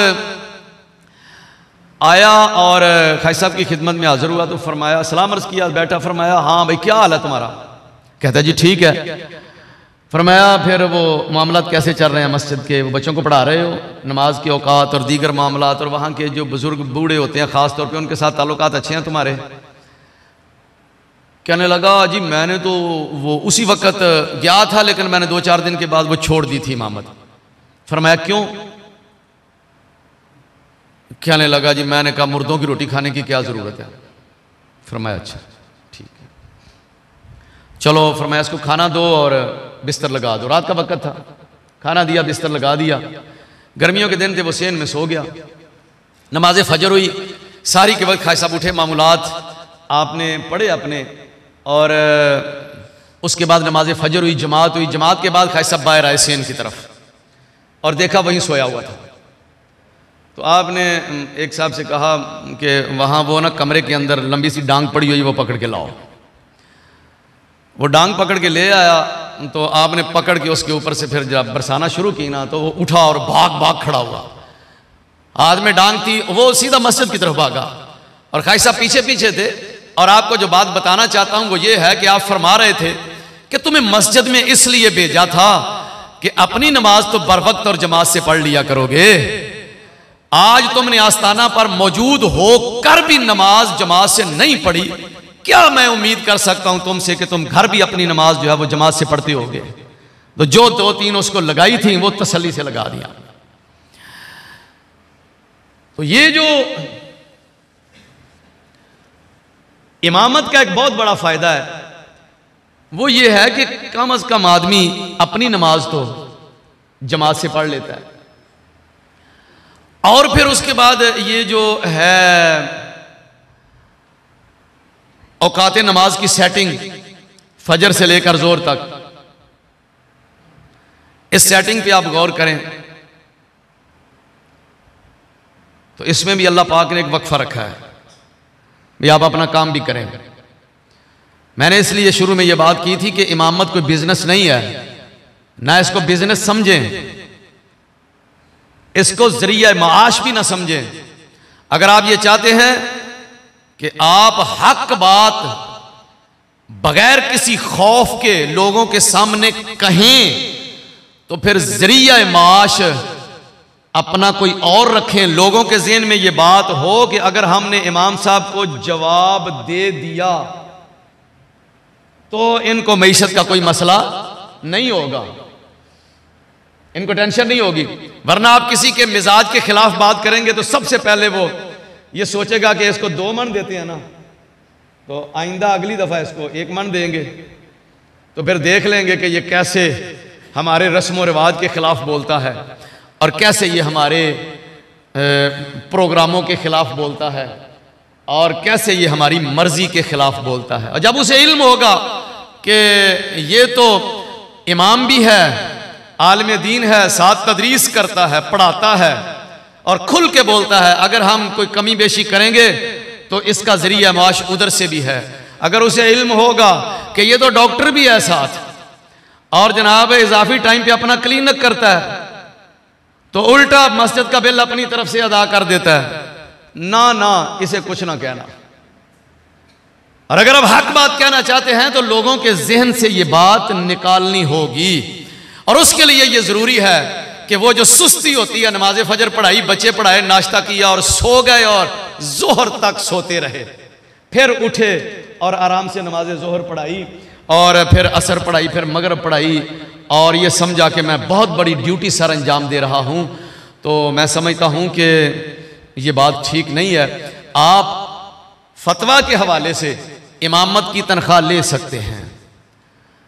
आया और खाई साहब की खिदमत में हाजिर हुआ तो फरमाया सलाम अर्ज़ किया, बैठा, फरमाया हाँ भाई क्या हाल है तुम्हारा? कहता है जी ठीक है। फरमाया फिर वो मामलात कैसे चल रहे हैं मस्जिद के, वो बच्चों को पढ़ा रहे हो, नमाज के औकात और दीगर मामलात, और वहाँ के जो बुज़ुर्ग बूढ़े होते हैं ख़ास तौर पे उनके साथ ताल्लुकात अच्छे हैं तुम्हारे? कहने लगा जी मैंने तो वो उसी वक्त गया था, लेकिन मैंने 2-4 दिन के बाद वो छोड़ दी थी इमामत। फरमाया क्यों? कहने लगा जी मैंने कहा मुर्दों की रोटी खाने की क्या ज़रूरत है। फरमाया अच्छा ठीक है चलो। फरमाया इसको खाना दो और बिस्तर लगा दो। रात का वक्त था, खाना दिया, बिस्तर लगा दिया। गर्मियों के दिन थे, वो सेन में सो गया। नमाज फजर हुई, सारी के वक्त खाई साहब उठे, मामूलात आपने पढ़े अपने, और उसके बाद नमाज फजर हुई, जमात हुई। जमात के बाद खाई साहब बाहर आए सेन की तरफ और देखा वहीं सोया हुआ था। तो आपने एक साहब से कहा कि वहाँ वो ना कमरे के अंदर लंबी सी डांग पड़ी हुई, वो पकड़ के लाओ। वो डांग पकड़ के ले आया, तो आपने पकड़ के उसके ऊपर से फिर जब बरसाना शुरू की ना, तो वो उठा और भाग भाग खड़ा हुआ। हाथ में डांग थी, वो सीधा मस्जिद की तरफ भागा और खाई साहब पीछे पीछे थे। और आपको जो बात बताना चाहता हूं वो ये है कि आप फरमा रहे थे कि तुम्हें मस्जिद में इसलिए भेजा था कि अपनी नमाज तो बर वक्त और जमात से पढ़ लिया करोगे। आज तुमने आस्ताना पर मौजूद होकर भी नमाज जमात से नहीं पढ़ी, क्या मैं उम्मीद कर सकता हूं तुमसे कि तुम घर भी अपनी नमाज जो है वो जमात से पढ़ते होगे? तो जो 2-3 उसको लगाई थी वो तसल्ली से लगा दिया। तो ये जो इमामत का एक बहुत बड़ा फायदा है वो ये है कि कम अज कम आदमी अपनी नमाज तो जमात से पढ़ लेता है। और फिर उसके बाद ये जो है औकात नमाज की सेटिंग, फजर से लेकर जोर तक, इस सेटिंग पे आप गौर करें तो इसमें भी अल्लाह पाक ने एक वक्फा रखा है भी आप अपना काम भी करें। मैंने इसलिए शुरू में यह बात की थी कि इमामत कोई बिजनेस नहीं है, ना इसको बिजनेस समझें, इसको जरिया माश भी ना समझें। अगर आप ये चाहते हैं कि आप हक बात बगैर किसी खौफ के लोगों के सामने कहें, तो फिर जरिया माश अपना कोई और रखें। लोगों के ज़हन में ये बात हो कि अगर हमने इमाम साहब को जवाब दे दिया तो इनको मईशत का कोई मसला नहीं होगा, इनको टेंशन नहीं होगी। वरना आप किसी के मिजाज के खिलाफ बात करेंगे तो सबसे पहले वो ये सोचेगा कि इसको 2 मन देते हैं ना, तो आइंदा अगली दफा इसको 1 मन देंगे। तो फिर देख लेंगे कि ये कैसे हमारे रस्म व रिवाज के खिलाफ बोलता है और कैसे ये हमारे प्रोग्रामों के खिलाफ बोलता है और कैसे ये हमारी मर्जी के खिलाफ बोलता है। और जब उसे इल्म होगा कि ये तो इमाम भी है, आलिम दीन है, साथ तदरीस करता है, पढ़ाता है और खुल के बोलता है, अगर हम कोई कमी बेशी करेंगे तो इसका जरिया माश उधर से भी है। अगर उसे इल्म होगा कि ये तो डॉक्टर भी है साथ और जनाब इजाफी टाइम पे अपना क्लीनअप करता है, तो उल्टा मस्जिद का बिल अपनी तरफ से अदा कर देता है, ना ना इसे कुछ ना कहना। और अगर आप हक बात कहना चाहते हैं तो लोगों के जहन से ये बात निकालनी होगी। और उसके लिए ये जरूरी है कि वो जो सुस्ती होती है, नमाज फजर पढ़ाई, बच्चे पढ़ाए, नाश्ता किया और सो गए और जोहर तक सोते रहे, फिर उठे और आराम से नमाज जोहर पढ़ाई और फिर असर पढ़ाई, फिर मगरिब पढ़ाई और ये समझा कि मैं बहुत बड़ी ड्यूटी सर अंजाम दे रहा हूँ। तो मैं समझता हूँ कि ये बात ठीक नहीं है। आप फतवा के हवाले से इमामत की तनख्वाह ले सकते हैं,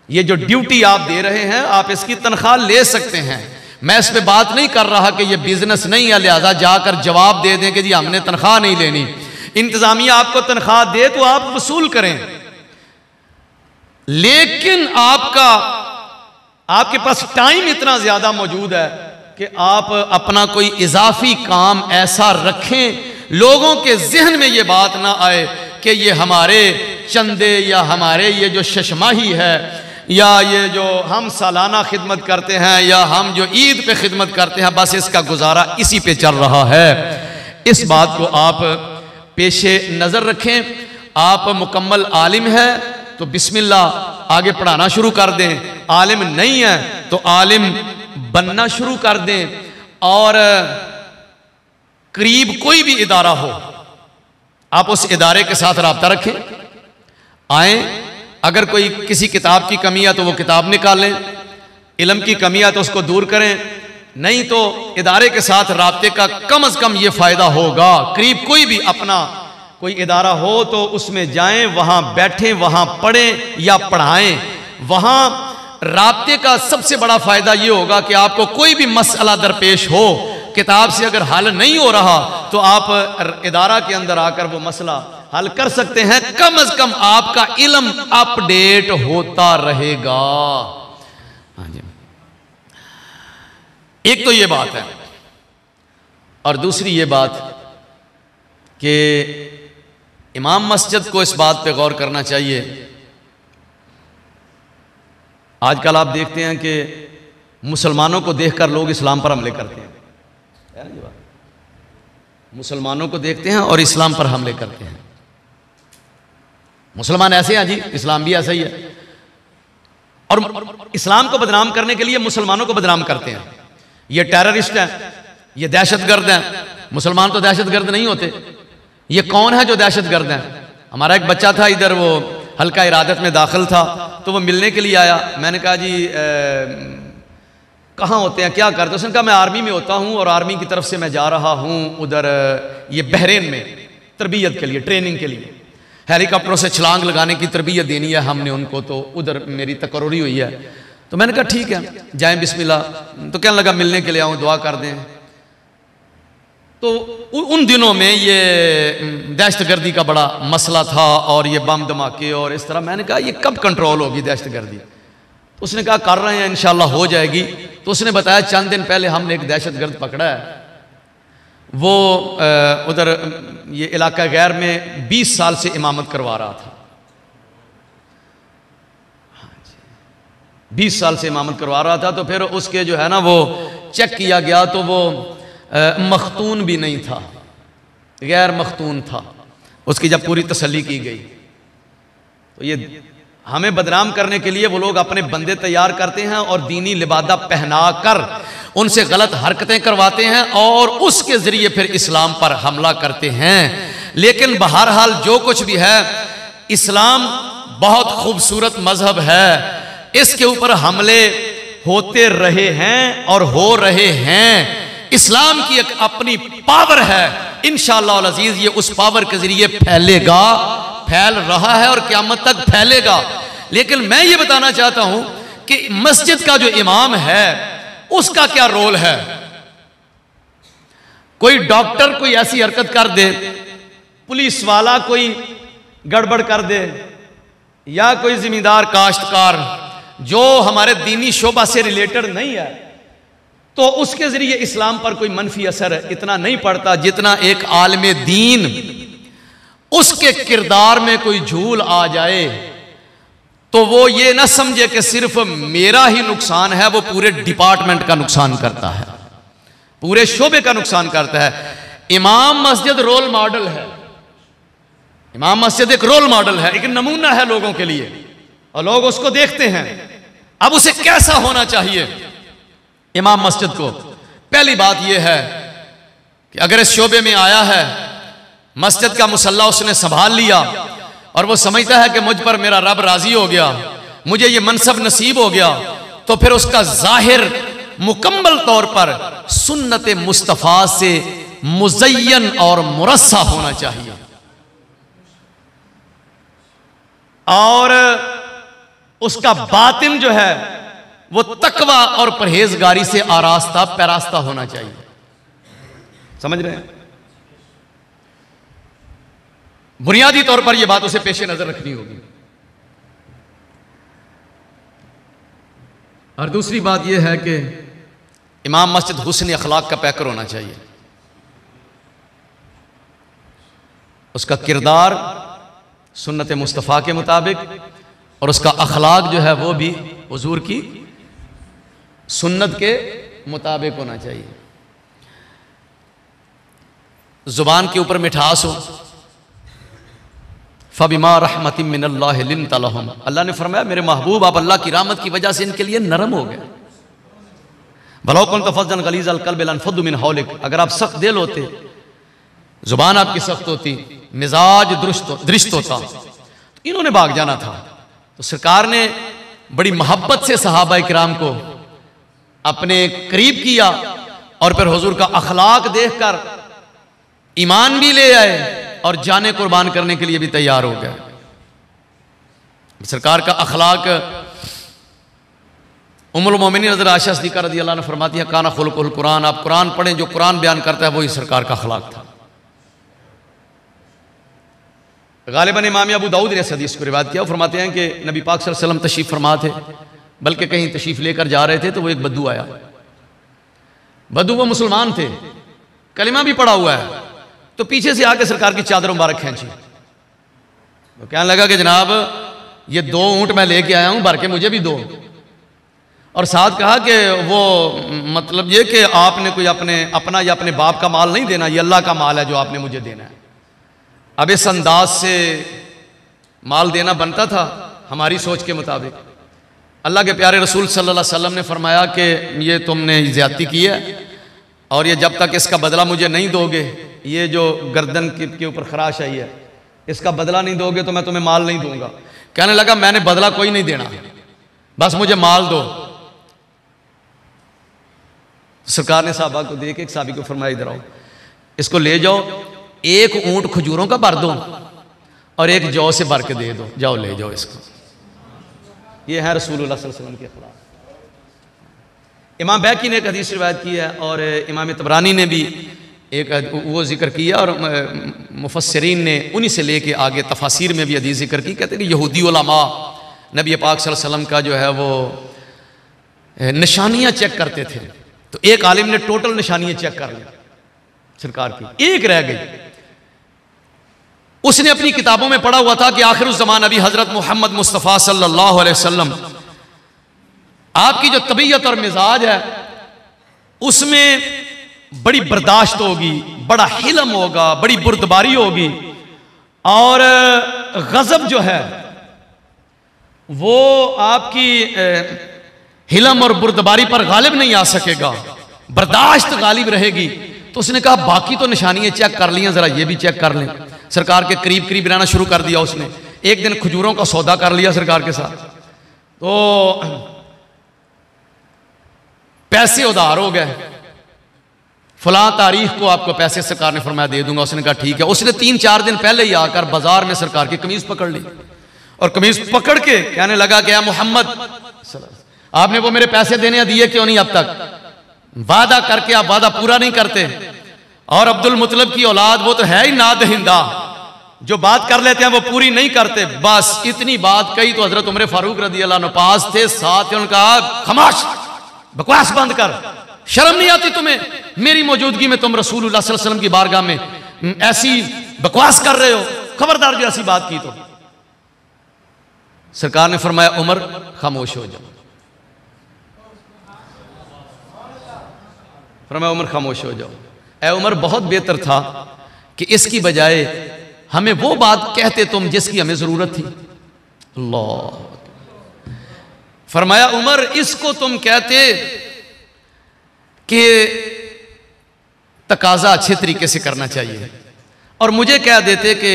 ये जो ड्यूटी आप दे रहे हैं आप इसकी तनख्वाह ले सकते हैं। मैं इस पे बात नहीं कर रहा कि ये बिजनेस नहीं है लिहाजा जाकर जवाब दे दें कि जी हमने तनख्वाह नहीं लेनी। इंतजामिया आपको तनख्वाह दे तो आप वसूल करें, लेकिन आपके पास टाइम इतना ज्यादा मौजूद है कि आप अपना कोई इजाफी काम ऐसा रखें लोगों के जहन में ये बात ना आए कि ये हमारे चंदे या हमारे ये जो शशमाही है या ये जो हम सालाना खिदमत करते हैं या हम जो ईद पे खिदमत करते हैं, बस इसका गुजारा इसी पे चल रहा है। इस बात को आप पेशे नज़र रखें। आप मुकम्मल आलिम है तो बिस्मिल्लाह आगे पढ़ाना शुरू कर दें। आलिम नहीं है तो आलिम बनना शुरू कर दें, और करीब कोई भी इदारा हो आप उस इदारे के साथ रब्ता रखें, आए, अगर कोई किसी किताब की कमी है तो वो किताब निकालें, इल्म की कमी है तो उसको दूर करें, नहीं तो इदारे के साथ राब्ते का कम से कम ये फायदा होगा। करीब कोई भी अपना कोई इदारा हो तो उसमें जाएं, वहां बैठें, वहां पढ़ें या पढ़ाएं। वहां राब्ते का सबसे बड़ा फायदा ये होगा कि आपको कोई भी मसला दरपेश हो, किताब से अगर हल नहीं हो रहा तो आप इदारा के अंदर आकर वो मसला हल कर सकते हैं। कम से कम आपका इल्म अपडेट होता रहेगा। हाँ जी, एक तो ये बात है, और दूसरी ये बात कि इमाम मस्जिद को इस बात पे गौर करना चाहिए। आजकल आप देखते हैं कि मुसलमानों को देखकर लोग इस्लाम पर हमले करते हैं, मुसलमानों को देखते हैं और इस्लाम पर हमले करते हैं। मुसलमान ऐसे हैं जी, इस्लाम भी ऐसा ही है, और इस्लाम को बदनाम करने के लिए मुसलमानों को बदनाम करते हैं। ये टेररिस्ट हैं, ये दहशतगर्द हैं। मुसलमान तो दहशतगर्द नहीं होते। ये कौन है जो दहशतगर्द हैं? हमारा एक बच्चा था इधर, वो हल्का इरादत में दाखिल था तो वो मिलने के लिए आया। मैंने कहा जी कहाँ होते हैं, क्या करते हैं? उसने कहा मैं आर्मी में होता हूँ और आर्मी की तरफ से मैं जा रहा हूँ उधर ये बहरीन में तरबियत के लिए, ट्रेनिंग के लिए, हेलीकॉप्टरों से छलांग लगाने की तरबियत देनी है हमने उनको, तो उधर मेरी तकर्री हुई है। तो मैंने कहा ठीक है जाएं बिस्मिल्लाह। तो कहने लगा मिलने के लिए आऊँ, दुआ कर दें। तो उन दिनों में ये दहशतगर्दी का बड़ा मसला था और ये बम धमाके और इस तरह। मैंने कहा ये कब कंट्रोल होगी दहशतगर्दी? तो उसने कहा कर रहे हैं, इंशाल्लाह हो जाएगी। तो उसने बताया चंद दिन पहले हमने एक दहशतगर्द पकड़ा है, वो उधर ये इलाका गैर में 20 साल से इमामत करवा रहा था। 20 साल से इमामत करवा रहा था। तो फिर उसके जो है ना वो चेक किया गया तो वो मख्तून भी नहीं था, गैर मख्तून था। उसकी जब पूरी तसल्ली की गई तो ये हमें बदनाम करने के लिए वो लोग अपने बंदे तैयार करते हैं और दीनी लिबादा पहना कर उनसे गलत हरकतें करवाते हैं और उसके जरिए फिर इस्लाम पर हमला करते हैं। लेकिन बहरहाल जो कुछ भी है, इस्लाम बहुत खूबसूरत मजहब है, इसके ऊपर हमले होते रहे हैं और हो रहे हैं। इस्लाम की एक अपनी पावर है, इंशाअल्लाह अल अजीज ये उस पावर के जरिए फैलेगा, फैल रहा है और क़यामत तक फैलेगा। लेकिन मैं ये बताना चाहता हूं कि मस्जिद का जो इमाम है उसका क्या रोल है। कोई डॉक्टर कोई ऐसी हरकत कर दे, पुलिस वाला कोई गड़बड़ कर दे, या कोई जिम्मेदार काश्तकार जो हमारे दीनी शोबा से रिलेटेड नहीं है, तो उसके जरिए इस्लाम पर कोई मनफी असर इतना नहीं पड़ता जितना एक आलिम दीन उसके किरदार में कोई झूल आ जाए तो वो ये ना समझे कि सिर्फ मेरा ही नुकसान है, वो पूरे डिपार्टमेंट का नुकसान करता है, पूरे शोबे का नुकसान करता है। इमाम मस्जिद रोल मॉडल है, इमाम मस्जिद एक रोल मॉडल है, एक नमूना है लोगों के लिए और लोग उसको देखते हैं। अब उसे कैसा होना चाहिए इमाम मस्जिद को? पहली बात यह है कि अगर इस शोबे में आया है, मस्जिद का मुसल्ला उसने संभाल लिया और वो समझता है कि मुझ पर मेरा रब राजी हो गया, मुझे ये मनसब नसीब हो गया, तो फिर उसका जाहिर मुकम्मल तौर पर सुन्नत मुस्तफ़ा से मुज़य्यन और मुरस्सा होना चाहिए और उसका बातिन जो है वो तकवा और परहेजगारी से आरास्ता पैरास्ता होना चाहिए। समझ रहे हैं? बुनियादी तौर पर यह बात उसे पेशे नजर रखनी होगी। और दूसरी बात यह है कि इमाम मस्जिद हुस्न अखलाक का पैकर होना चाहिए। उसका किरदार सुन्नत मुस्तफ़ा के मुताबिक और उसका अखलाक जो है वो भी हुजूर की सुन्नत के मुताबिक होना चाहिए। जुबान के ऊपर मिठास हो, फ़बिमा रहमतिम मिनल्लाहि लिन्त लहुम, अल्लाह ने फरमाया मेरे महबूब आप अल्लाह की रहमत की वजह से इनके लिए नरम हो गए। वलौ कुन्त फ़ज़्ज़न गलीज़ल क़ल्बि लन्फ़द्दू मिन हौलिक, अगर आप सख्त दिल होते, जुबान आपकी सख्त होती, मिजाज दुरुस्त होता, तो इन्होंने भाग जाना था। तो सरकार ने बड़ी मोहब्बत से सहाबा इकराम को अपने करीब किया और फिर हुजूर का अखलाक देखकर ईमान भी ले आए और जाने कुर्बान करने के लिए भी तैयार हो गए। सरकार का अखलाक, उम्मुल मोमिनीन हज़रत आयशा सिद्दीक़ा रज़ियल्लाहु अन्हा फरमाती है काना खुलुकुल कुरान, आप कुरान पढ़ें, जो कुरान बयान करता है वही सरकार का अखलाक था। गालिबन इमाम अबू दाऊद ने इस हदीस को रिवायत किया, फरमाते हैं कि नबी पाक सल्लल्लाहु अलैहि वसल्लम तशरीफ़ फरमा थे, बल्कि कहीं तशरीफ़ लेकर जा रहे थे तो वो एक बद्दू आया। बद्दू वो मुसलमान थे, कलिमा भी पढ़ा हुआ है, तो पीछे से आके सरकार की चादर मुबारक खींची। तो कहने लगा कि जनाब ये 2 ऊँट मैं लेके आया हूँ, भर के मुझे भी दो। और साथ कहा कि वो मतलब ये कि आपने कोई अपना या अपने बाप का माल नहीं देना, ये अल्लाह का माल है जो आपने मुझे देना है। अब इस अंदाज से माल देना बनता था हमारी सोच के मुताबिक। अल्लाह के प्यारे रसूल सल्लल्लाहु अलैहि वसल्लम ने फरमाया कि ये तुमने ज़्यादती की है और ये जब तक इसका बदला मुझे नहीं दोगे, ये जो गर्दन के ऊपर खराश आई है, इसका बदला नहीं दोगे तो मैं तुम्हें माल नहीं दूंगा। कहने लगा मैंने बदला कोई नहीं देना, बस मुझे माल दो। सरकार ने साहबा को देख एक साहबी को फरमाया इधर आओ, इसको ले जाओ, एक ऊंट खजूरों का भर दो और एक जौ से भर के दे दो, जाओ ले जाओ इसको। ये है रसूलुल्लाह सल्लल्लाहु अलैहि वसल्लम के अखलाक। इमाम बैकी ने एक हदीस रिवायत की है और इमाम तबरानी ने भी एक वो जिक्र किया और मुफस्सिरीन ने उन्हीं से लेके आगे तफासिर में भी हदीस जिक्र की। कहते हैं यहूदी उलमा नबी पाक सल्लल्लाहु अलैहि वसल्लम का जो है वो निशानियां चेक करते थे, तो एक आलिम ने टोटल निशानियां चेक कर ली सरकार की, एक रह गई। उसने अपनी किताबों में पढ़ा हुआ था कि आखिर उस जमान अभी हजरत मोहम्मद मुस्तफ़ा सल्लल्लाहु अलैहि वसल्लम आपकी जो तबीयत और मिजाज है उसमें बड़ी बर्दाश्त होगी, बड़ा हिलम होगा, बड़ी बुर्दबारी होगी और गजब जो है वो आपकी हिलम और बुर्दबारी पर गालिब नहीं आ सकेगा, बर्दाश्त गालिब रहेगी। तो उसने कहा बाकी तो निशानियां चेक कर ली हैं, जरा ये भी चेक कर लें। सरकार के करीब करीब रहना शुरू कर दिया उसने। एक दिन खजूरों का सौदा कर लिया सरकार के साथ, तो पैसे उधार हो गए, फलां तारीख को आपको पैसे सरकार ने फरमाया दे दूंगा। उसने कहा ठीक है। उसने 3-4 दिन पहले ही आकर बाजार में सरकार की कमीज पकड़ ली और कमीज पकड़ के कहने लगा कि मोहम्मद आपने वो मेरे पैसे देने दिए क्यों नहीं अब तक? वादा करके आप वादा पूरा नहीं करते। और अब्दुल मुतलब की औलाद वो तो है ही नादहिंदा, जो बात कर लेते हैं वो पूरी नहीं करते। बस इतनी बात कही तो हजरत उमर फारूक रज़ियल्लाहु अन्हु पास थे, साथ ही उनका खमाश, बकवास बंद कर, शर्म नहीं आती तुम्हें? मेरी मौजूदगी में तुम रसूलुल्लाह सल्लल्लाहु अलैहि वसल्लम की बारगाह में ऐसी बकवास कर रहे हो, खबरदार जो ऐसी बात की तो। सरकार ने फरमाया उमर खामोश हो जाओ, फरमाया उमर खामोश हो जाओ। ऐ उमर बहुत बेहतर था कि इसकी बजाय हमें वो बात कहते तुम जिसकी हमें जरूरत थी। अल्लाह। फरमाया उमर इसको तुम कहते कि तकाजा अच्छे तरीके से करना चाहिए और मुझे कह देते कि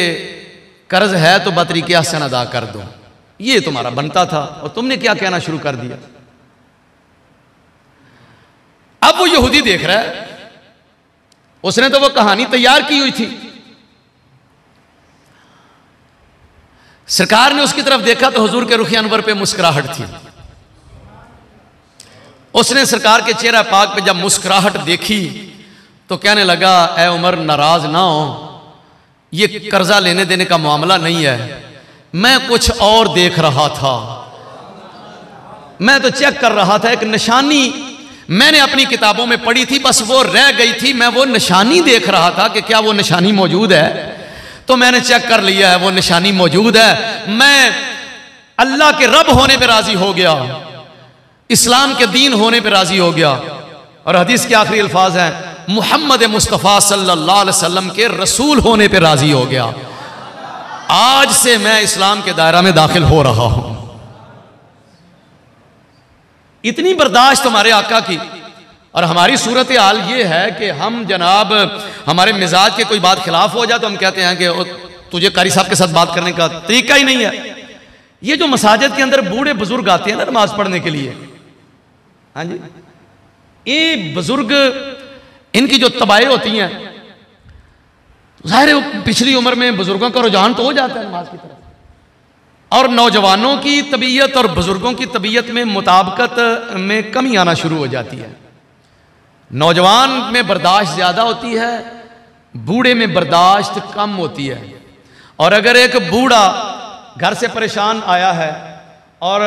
कर्ज है तो बतरीके हसन अदा कर दो, ये तुम्हारा बनता था और तुमने क्या कहना शुरू कर दिया। अब वो यहूदी देख रहा है, उसने तो वो कहानी तैयार की हुई थी। सरकार ने उसकी तरफ देखा तो हुजूर के रुख अनवर पे मुस्कुराहट थी। उसने सरकार के चेहरा पाक पे जब मुस्कुराहट देखी तो कहने लगा ऐ उमर नाराज ना हो, ये कर्जा लेने देने का मामला नहीं है, मैं कुछ और देख रहा था। मैं तो चेक कर रहा था, एक निशानी मैंने अपनी किताबों में पढ़ी थी, बस वो रह गई थी, मैं वो निशानी देख रहा था कि क्या वो निशानी मौजूद है, तो मैंने चेक कर लिया है वो निशानी मौजूद है। मैं अल्लाह के रब होने पे राजी हो गया, इस्लाम के दीन होने पे राजी हो गया। और हदीस के आखिरी अल्फाज हैं मुहम्मद मुस्तफ़ा सल्लल्लाहु अलैहि वसल्लम के रसूल होने पे राजी हो गया। आज से मैं इस्लाम के दायरा में दाखिल हो रहा हूं। इतनी बर्दाश्त हमारे आका की। और हमारी सूरत हाल ये है कि हम जनाब हमारे मिजाज के कोई बात खिलाफ हो जाए तो हम कहते हैं कि तुझे कारी साहब के साथ बात करने का तरीका ही नहीं है। ये जो मसाजिद के अंदर बूढ़े बुजुर्ग आते हैं ना नमाज पढ़ने के लिए, हाँ जी, ये बुजुर्ग इनकी जो तबाही होती हैं, जाहिर है पिछली उम्र में बुजुर्गों का रुझान तो हो जाता है नमाज की तरफ, और नौजवानों की तबीयत और बुजुर्गों की तबीयत में मुताबिकत में कमी आना शुरू हो जाती है। नौजवान में बर्दाश्त ज़्यादा होती है, बूढ़े में बर्दाश्त कम होती है। और अगर एक बूढ़ा घर से परेशान आया है और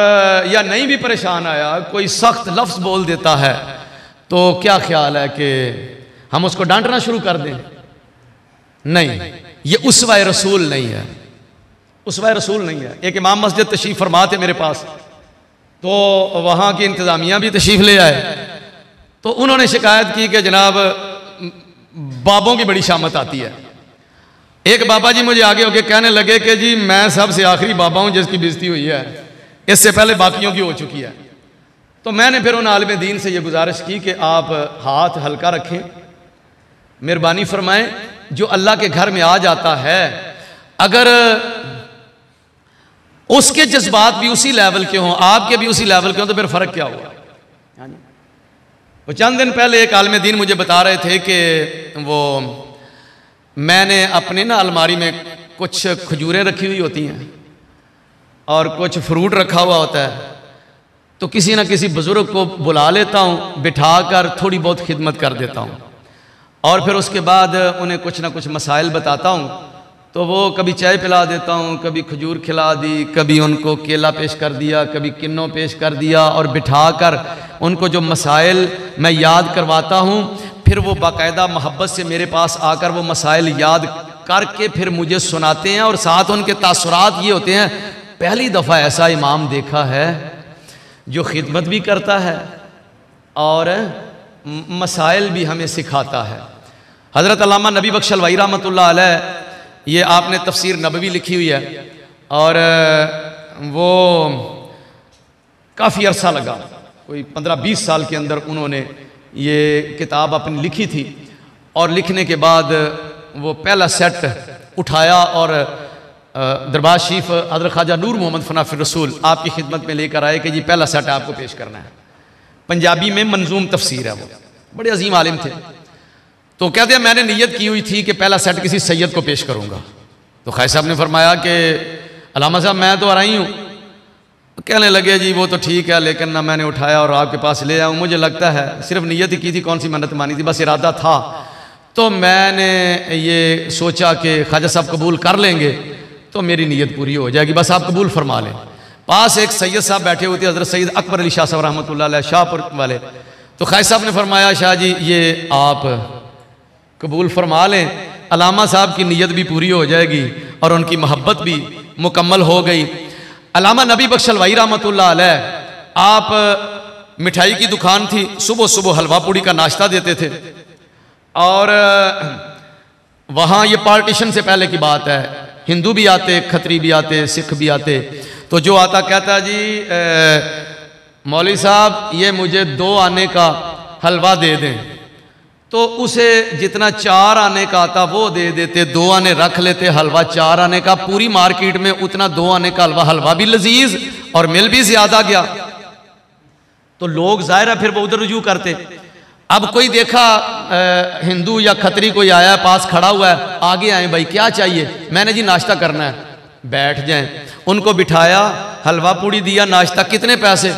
या नहीं भी परेशान आया, कोई सख्त लफ्ज़ बोल देता है, तो क्या ख्याल है कि हम उसको डांटना शुरू कर दें? नहीं, ये उसवाए रसूल नहीं है, उसवाए रसूल नहीं है। एक इमाम मस्जिद तशरीफ़ फरमा थे मेरे पास, तो वहाँ की इंतज़ामिया भी तशरीफ़ ले आए, तो उन्होंने शिकायत की कि जनाब बाबों की बड़ी शामत आती है। एक बाबा जी मुझे आगे होके कहने लगे कि जी मैं सबसे आखिरी बाबा हूँ जिसकी बेइज्जती हुई है, इससे पहले बाकियों की हो चुकी है। तो मैंने फिर उन आलिम दीन से ये गुजारिश की कि आप हाथ हल्का रखें, मेहरबानी फरमाएं। जो अल्लाह के घर में आ जाता है, अगर उसके जज्बात भी उसी लेवल के हों, आपके भी उसी लेवल के हों, तो फिर फ़र्क क्या होगा? वो चंद दिन पहले एक आलिम दीन मुझे बता रहे थे कि वो मैंने अपने ना अलमारी में कुछ खजूरें रखी हुई होती हैं और कुछ फ्रूट रखा हुआ होता है, तो किसी ना किसी बुज़ुर्ग को बुला लेता हूँ, बिठा कर थोड़ी बहुत खिदमत कर देता हूँ, और फिर उसके बाद उन्हें कुछ ना कुछ मसाइल बताता हूँ। तो वो कभी चाय पिला देता हूँ, कभी खजूर खिला दी, कभी उनको केला पेश कर दिया, कभी किन्नो पेश कर दिया, और बिठा कर उनको जो मसाइल मैं याद करवाता हूँ, फिर वो बाकायदा मोहब्बत से मेरे पास आकर वो मसाइल याद करके फिर मुझे सुनाते हैं। और साथ उनके तासुरात ये होते हैं, पहली दफ़ा ऐसा इमाम देखा है जो खिदमत भी करता है और मसाइल भी हमें सिखाता है। हज़रत अल्लामा नबी बख्श अलवाई रहमतुल्लाह अलैह, ये आपने तफसीर नबवी लिखी हुई है, और वो काफ़ी अरसा लगा, कोई 15-20 साल के अंदर उन्होंने ये किताब अपनी लिखी थी। और लिखने के बाद वो पहला सेट उठाया और दरबार शरीफ हज़रत ख्वाजा नूर मोहम्मद फनाफिर रसूल आपकी खिदमत में लेकर आए कि जी पहला सेट आपको पेश करना है। पंजाबी में मंजूम तफसीर है, वो बड़े अजीम आलिम थे। तो कहते हैं मैंने नीयत की हुई थी कि पहला सेट किसी सैयद को पेश करूँगा। तो ख़ाजी साहब ने फरमाया कि अल्लामा साहब मैं तो आ रही हूँ। कहने लगे जी वो तो ठीक है, लेकिन ना मैंने उठाया और आपके पास ले आऊँ, मुझे लगता है सिर्फ नीयत ही की थी, कौन सी मन्नत मानी थी, बस इरादा था। तो मैंने ये सोचा कि ख्वाजा साहब कबूल कर लेंगे तो मेरी नीयत पूरी हो जाएगी, बस आप कबूल फरमा लें। पास एक सैयद साहब बैठे हुए थे, हज़रत सैयद अकबर अली शाह साहब रहमतुल्लाह अलैह शाहपुर वाले। तो ख्वाजा साहब ने फरमाया शाह जी ये आप कबूल फरमा लें, अल्लामा साहब की नीयत भी पूरी हो जाएगी और उनकी मोहब्बत भी मुकम्मल हो गई। अल्लामा नबी बख्श अलवाई रहमतुल्लाह अलैह आप मिठाई की दुकान थी, सुबह सुबह हलवा पूड़ी का नाश्ता देते थे। और वहाँ ये पार्टीशन से पहले की बात है, हिंदू भी आते, खत्री भी आते, सिख भी आते। तो जो आता कहता जी मौलवी साहब ये मुझे 2 आने का हलवा दे दें, तो उसे जितना 4 आने का आता वो दे देते, 2 आने रख लेते, हलवा 4 आने का। पूरी मार्केट में उतना 2 आने का हलवा भी लजीज और मिल भी ज्यादा गया। तो लोग जाहिर है फिर वो उधर रुजू करते। अब कोई देखा हिंदू या खत्री कोई आया पास खड़ा हुआ है, आगे आए भाई क्या चाहिए, मैंने जी नाश्ता करना है, बैठ जाएं। उनको बिठाया, हलवा पूड़ी दिया, नाश्ता, कितने पैसे,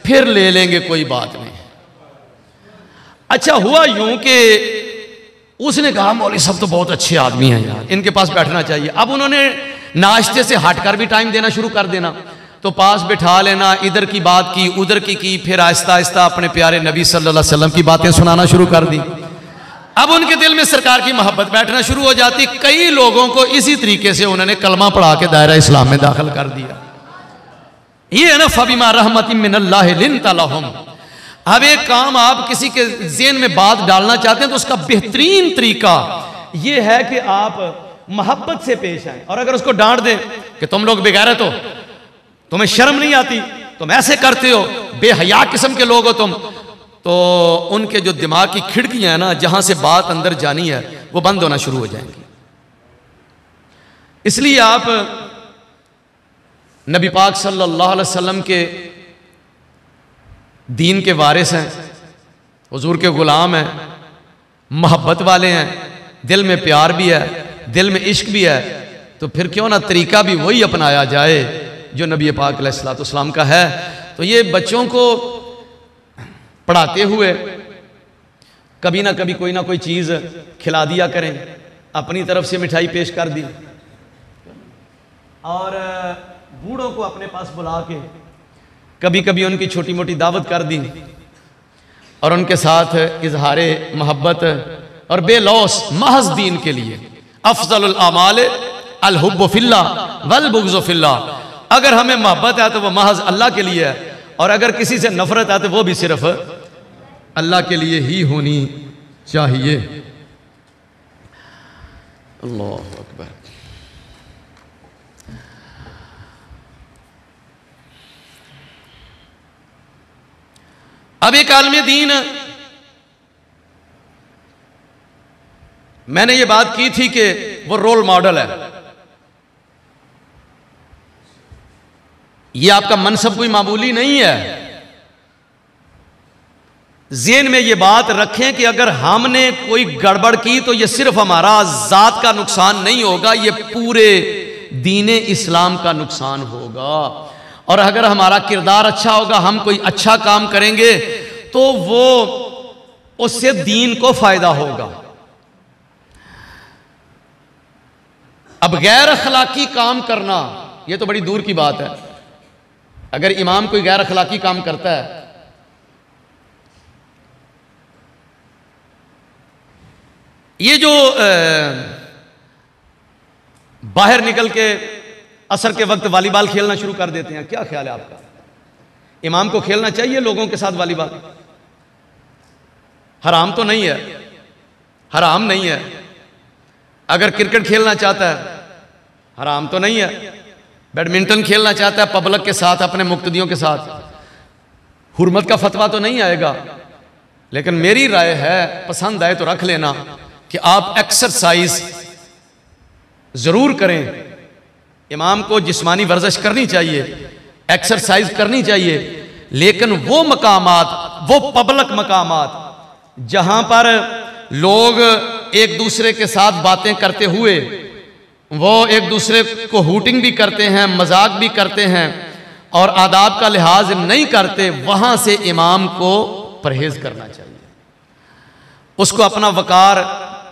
फिर ले लेंगे कोई बात नहीं। अच्छा हुआ यूं कि उसने कहा मौलवी साहब तो बहुत अच्छे आदमी हैं यार, इनके पास बैठना चाहिए। अब उन्होंने नाश्ते से हटकर भी टाइम देना शुरू कर देना, तो पास बिठा लेना, इधर की बात की उधर की, फिर आहिस्ता आहिस्ता अपने प्यारे नबी सल्लल्लाहु अलैहि वसल्लम की बातें सुनाना शुरू कर दी। अब उनके दिल में सरकार की मोहब्बत बैठना शुरू हो जाती। कई लोगों को इसी तरीके से उन्होंने कलमा पढ़ा के दायरा इस्लाम में दाखिल कर दिया। ये है ना फबिमा रहमतिन मिनल्लाहि लिन्ता लहुम। अब एक काम आप किसी के ज़हन में बात डालना चाहते हैं तो उसका बेहतरीन तरीका ये है कि आप मोहब्बत से पेश आए। और अगर उसको डांट दें कि तुम लोग बेगैरत हो, तुम्हें शर्म नहीं आती, तुम ऐसे करते हो, बेहया किस्म के लोग हो तुम, तो उनके जो दिमाग की खिड़कियां हैं ना, जहां से बात अंदर जानी है, वो बंद होना शुरू हो जाएंगी। इसलिए आप नबी पाक सल्लल्लाहु अलैहि वसल्लम के दीन के वारिस हैं, हुजूर के गुलाम हैं, मोहब्बत वाले हैं, दिल में प्यार भी है, दिल में इश्क भी है, तो फिर क्यों ना तरीका भी वही अपनाया जाए जो नबी पाक अलैहिस्सलाम का है। तो ये बच्चों को पढ़ाते हुए कभी ना कभी कोई ना कोई चीज़ खिला दिया करें, अपनी तरफ से मिठाई पेश कर दी, और बूढ़ों को अपने पास बुला के कभी कभी उनकी छोटी मोटी दावत कर दी, और उनके साथ इजहारे मोहब्बत और बेलौस महज दीन के लिए। अफजलुल आमाल अल हुब्बु फिल्लाह वल बुग़्ज़ु फिल्लाह। अगर हमें मोहब्बत है तो वो महज अल्लाह के लिए है, और अगर किसी से नफरत है तो वो भी सिर्फ अल्लाह के लिए ही होनी चाहिए। अल्लाहु अकबर। अब एक आलम दीन, मैंने ये बात की थी कि वो रोल मॉडल है। ये आपका मनसब कोई मामूली नहीं है। ज़हन में ये बात रखें कि अगर हमने कोई गड़बड़ की तो ये सिर्फ हमारा जात का नुकसान नहीं होगा, ये पूरे दीन इस्लाम का नुकसान होगा। और अगर हमारा किरदार अच्छा होगा, हम कोई अच्छा काम करेंगे, तो वो उससे दीन को फायदा होगा। अब गैर अखलाकी काम करना, यह तो बड़ी दूर की बात है। अगर इमाम कोई गैर अखलाकी काम करता है, ये जो बाहर निकल के असर के वक्त वॉलीबॉल खेलना शुरू कर देते हैं, क्या ख्याल है आपका? इमाम को खेलना चाहिए लोगों के साथ वॉलीबॉल? हराम तो नहीं है, हराम नहीं है। अगर क्रिकेट खेलना चाहता है, हराम तो नहीं है। बैडमिंटन खेलना चाहता है पब्लिक के साथ, अपने मुक्तदियों के साथ, हुर्मत का फतवा तो नहीं आएगा। लेकिन मेरी राय है, पसंद आए तो रख लेना, कि आप एक्सरसाइज जरूर करें। इमाम को जिस्मानी वर्जिश करनी चाहिए, एक्सरसाइज करनी चाहिए, लेकिन वो मकामात, वो पब्लिक मकामात जहां पर लोग एक दूसरे के साथ बातें करते हुए वो एक दूसरे को हूटिंग भी करते हैं, मजाक भी करते हैं और आदाब का लिहाज नहीं करते, वहां से इमाम को परहेज करना चाहिए। उसको अपना वकार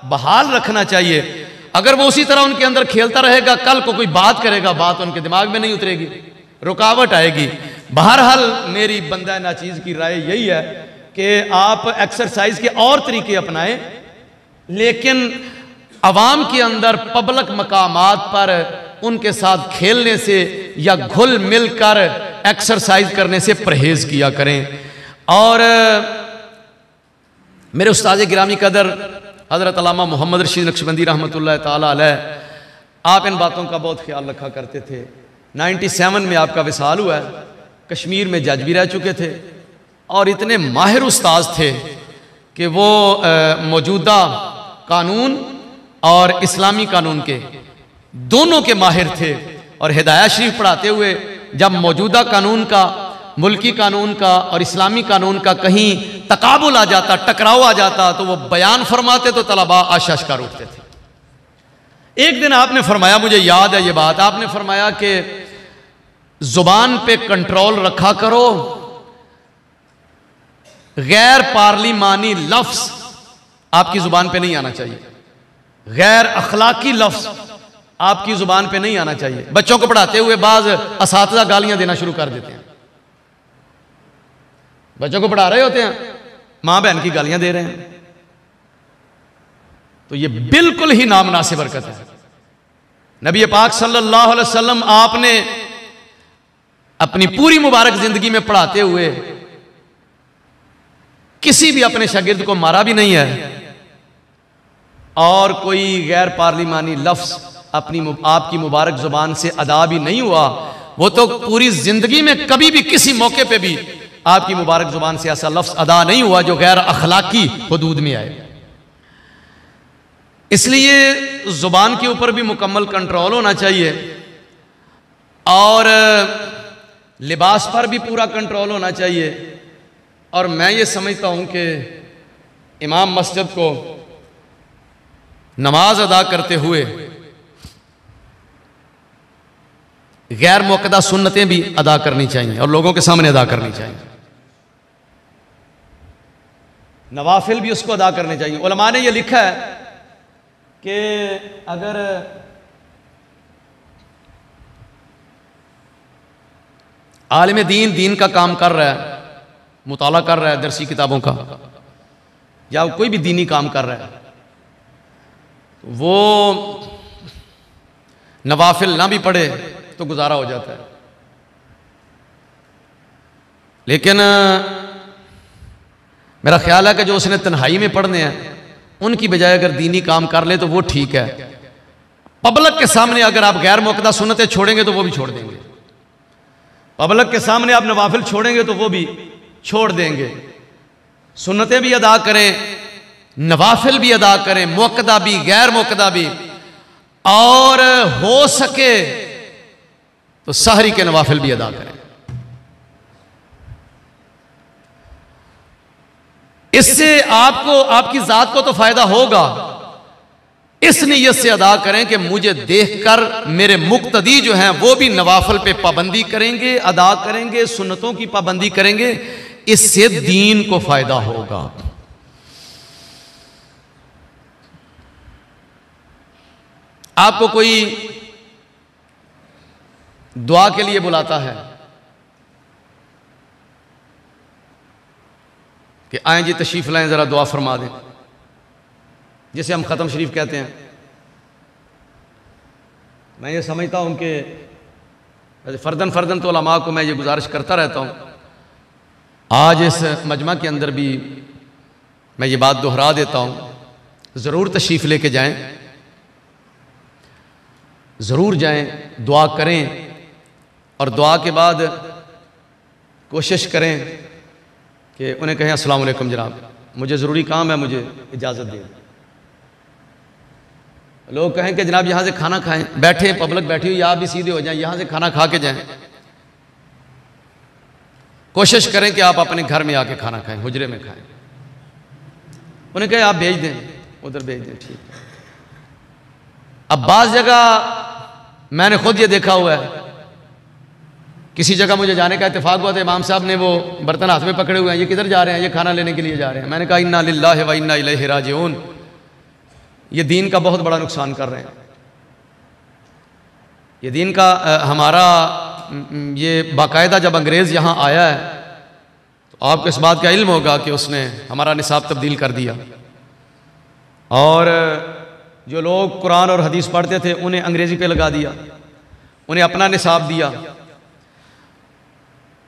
बहाल रखना चाहिए। अगर वो उसी तरह उनके अंदर खेलता रहेगा, कल को कोई बात करेगा, बात उनके दिमाग में नहीं उतरेगी, रुकावट आएगी। बहरहाल मेरी बंदा नाचीज की राय यही है कि आप एक्सरसाइज के और तरीके अपनाएं, लेकिन अवाम के अंदर पब्लिक मकामात पर उनके साथ खेलने से या घुल मिल कर एक्सरसाइज करने से परहेज किया करें। और मेरे उस्ताद गिरामी कदर हज़रत अल्लामा मोहम्मद रशीद नक्शबंदी रहमतुल्लाह ताला अलैह, आप इन बातों का बहुत ख्याल रखा करते थे। 97 में आपका विसाल हुआ है, कश्मीर में जज भी रह चुके थे और इतने माहिर उस्ताद थे कि वो मौजूदा कानून और इस्लामी कानून के दोनों के माहिर थे। और हिदायत शरीफ पढ़ाते हुए जब मौजूदा कानून का, मुल्की कानून का और इस्लामी कानून का कहीं तकाबुल आ जाता, टकराव आ जाता, तो वो बयान फरमाते तो तलबा आशाश कर उठते थे। एक दिन आपने फरमाया, मुझे याद है ये बात, आपने फरमाया कि जुबान पे कंट्रोल रखा करो, गैर पार्लिमानी लफ्ज आपकी जुबान पे नहीं आना चाहिए, गैर अखलाकी लफ्ज आपकी जुबान पे नहीं आना चाहिए। बच्चों को पढ़ाते हुए बाज असातिज़ा गालियां देना शुरू कर देते हैं। बच्चों को पढ़ा रहे होते हैं, मां बहन की गालियां दे रहे हैं, तो ये बिल्कुल ही नामुनासिब हरकत है। नबी पाक सल्लल्लाहु अलैहि वसल्लम आपने अपनी पूरी मुबारक जिंदगी में पढ़ाते हुए किसी भी अपने शागिर्द को मारा भी नहीं है, और कोई गैर पार्लिमानी लफ्ज़ आपकी मुबारक ज़ुबान से अदा भी नहीं हुआ, वो तो पूरी ज़िंदगी में कभी भी किसी मौके पे भी आपकी मुबारक ज़ुबान से ऐसा लफ्ज़ अदा नहीं हुआ जो गैर अखलाकी हुदूद में आए। इसलिए ज़ुबान के ऊपर भी मुकम्मल कंट्रोल होना चाहिए और लिबास पर भी पूरा कंट्रोल होना चाहिए। और मैं ये समझता हूँ कि इमाम मस्जिद को नमाज अदा करते हुए गैर मुक़द्दा सुन्नतें भी अदा करनी चाहिए और लोगों के सामने अदा करनी चाहिए। नवाफिल भी उसको अदा करने चाहिए। उलमा ने यह लिखा है कि अगर आलिम दीन का काम कर रहा है, मुताला कर रहा है दरसी किताबों का, या कोई भी दीनी काम कर रहा है, वो नवाफिल ना भी पढ़े तो गुजारा हो जाता है। लेकिन मेरा ख्याल है कि जो उसने तन्हाई में पढ़ने हैं उनकी बजाय अगर दीनी काम कर ले तो वो ठीक है। पब्लिक के सामने अगर आप गैर मुक़द्दा सुन्नतें छोड़ेंगे तो वो भी छोड़ देंगे, पब्लिक के सामने आप नवाफिल छोड़ेंगे तो वो भी छोड़ देंगे। सुन्नतें भी अदा करें, नवाफिल भी अदा करें, मुक़द्दा भी गैर मुक़द्दा भी, और हो सके तो सहरी के नवाफिल भी अदा करें। इससे आपको, आपकी ज़ात को तो फायदा होगा। इस नीयत से अदा करें कि मुझे देखकर मेरे मुक्तदी जो हैं वो भी नवाफिल पे पाबंदी करेंगे, अदा करेंगे, सुन्नतों की पाबंदी करेंगे। इससे दीन को फायदा होगा। आपको कोई दुआ के लिए बुलाता है कि आए जी तशरीफ लाएं, जरा दुआ फरमा दें, जिसे हम ख़त्म शरीफ कहते हैं। मैं ये समझता हूँ कि फ़र्दन तो उलमा को मैं ये गुजारिश करता रहता हूँ। आज इस मजमा के अंदर भी मैं ये बात दोहरा देता हूँ, ज़रूर तशरीफ़ लेके जाएं, ज़रूर जाएं, दुआ करें और दुआ के बाद कोशिश करें कि उन्हें कहें अस्सलाम वालेकुम जनाब, मुझे ज़रूरी काम है, मुझे इजाज़त दें। लोग कहें कि जनाब यहाँ से खाना खाएं, बैठे पब्लिक बैठी हुई, आप भी सीधे हो जाएं, यहाँ से खाना खा के जाएं। कोशिश करें कि आप अपने घर में आके खाना खाएं, हुजरे में खाएं। उन्हें कहें आप भेज दें, उधर भेज दें, ठीक है। अब बाज़ जगह मैंने खुद ये देखा हुआ है, किसी जगह मुझे जाने का इत्तेफाक हुआ था, इमाम साहब ने वो बर्तन हाथ में पकड़े हुए हैं, ये किधर जा रहे हैं? ये खाना लेने के लिए जा रहे हैं। मैंने कहा इन्ना लिल्लाहि व इन्ना इलैहि राजिऊन, ये दीन का बहुत बड़ा नुकसान कर रहे हैं। ये दीन का हमारा ये बाकायदा जब अंग्रेज़ यहाँ आया है तो आपको इस बात का इल्म होगा कि उसने हमारा निसाब तब्दील कर दिया, और जो लोग कुरान और हदीस पढ़ते थे उन्हें अंग्रेज़ी पे लगा दिया, उन्हें अपना निसाब दिया।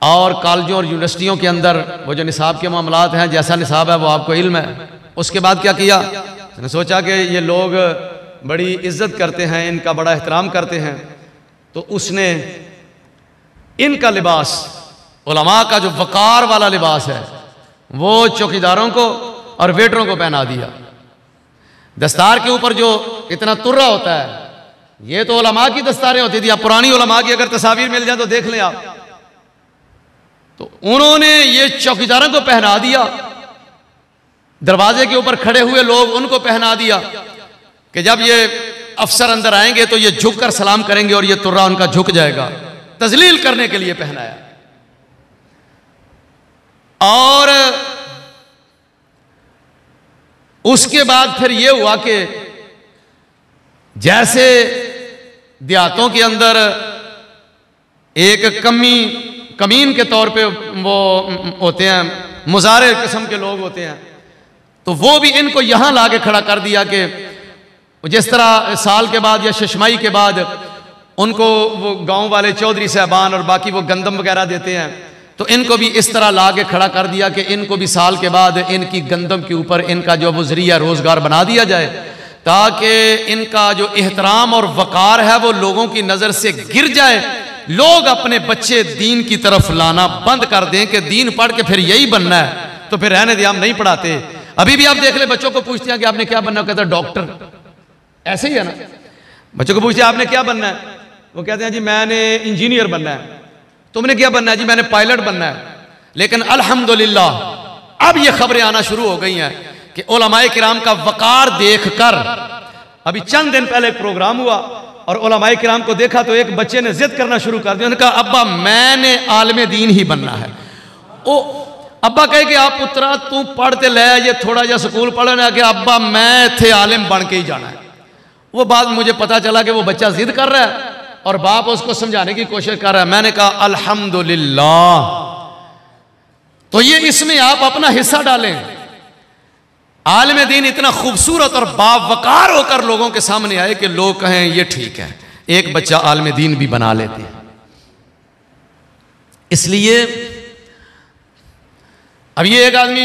और कॉलेजों और यूनिवर्सिटियों के अंदर वो जो निसाब के मामलात हैं, जैसा निसाब है वो आपको इल्म है। उसके बाद क्या किया, उसने सोचा कि ये लोग बड़ी इज्जत करते हैं, इनका बड़ा एहतराम करते हैं, तो उसने इनका लिबास, उलमा का जो वकार वाला लिबास है, वो चौकीदारों को और वेटरों को पहना दिया। दस्तार के ऊपर जो इतना तुर्रा होता है, ये तो उलमा की दस्तारें होती थी। अब पुरानी उलमा की अगर तस्वीर मिल जाए तो देख लें आप। तो उन्होंने ये चौकीदारों को पहना दिया, दरवाजे के ऊपर खड़े हुए लोग उनको पहना दिया कि जब ये अफसर अंदर आएंगे तो ये झुक कर सलाम करेंगे और ये तुर्रा उनका झुक जाएगा। तजलील करने के लिए पहनाया। और उसके बाद फिर ये हुआ कि जैसे देहातों के अंदर एक कमीन के तौर पे वो होते हैं, मुजारे किस्म के लोग होते हैं, तो वो भी इनको यहां लाके खड़ा कर दिया कि जिस तरह साल के बाद या शशमाई के बाद उनको वो गांव वाले चौधरी साहबान और बाकी वो गंदम वगैरह देते हैं, तो इनको भी इस तरह ला के खड़ा कर दिया कि इनको भी साल के बाद इनकी गंदम के ऊपर इनका जो वो जरिया रोजगार बना दिया जाए, ताकि इनका जो एहतराम और वकार है वो लोगों की नज़र से गिर जाए, लोग अपने बच्चे दीन की तरफ लाना बंद कर दें कि दीन पढ़ के फिर यही बनना है, तो फिर रहने दे, हम नहीं पढ़ाते। अभी भी आप देख ले, बच्चों को पूछते हैं कि आपने क्या बनना, कहता है डॉक्टर, ऐसे ही है ना। बच्चों को पूछते हैं आपने क्या बनना है, वो कहते हैं जी मैंने इंजीनियर बनना है। तुमने क्या बनना है? जी मैंने पायलट बनना है। लेकिन अल्हम्दुलिल्लाह अब ये खबरें आना शुरू हो गई हैं कि उलमाए किराम का वकार देखकर, अभी चंद दिन पहले एक प्रोग्राम हुआ और उलमाए किराम को देखा तो एक बच्चे ने जिद करना शुरू कर दिया, उन्होंने कहा अब्बा मैंने आलिम दीन ही बनना है। ओ अब्बा कहे कि आप पुत्रा तू पढ़ते ले, ये थोड़ा जा स्कूल पढ़ना कि अब्बा मैं थे आलिम बन के ही जाना है। वो बात मुझे पता चला कि वो बच्चा जिद कर रहा है और बाप उसको समझाने की कोशिश कर रहा है। मैंने कहा अल्हम्दुलिल्लाह, तो ये इसमें आप अपना हिस्सा डालें। आलिम दीन इतना खूबसूरत और बावकार होकर लोगों के सामने आए कि लोग कहें ये ठीक है, एक बच्चा आलिम दीन भी बना लेते हैं। इसलिए अब ये एक आदमी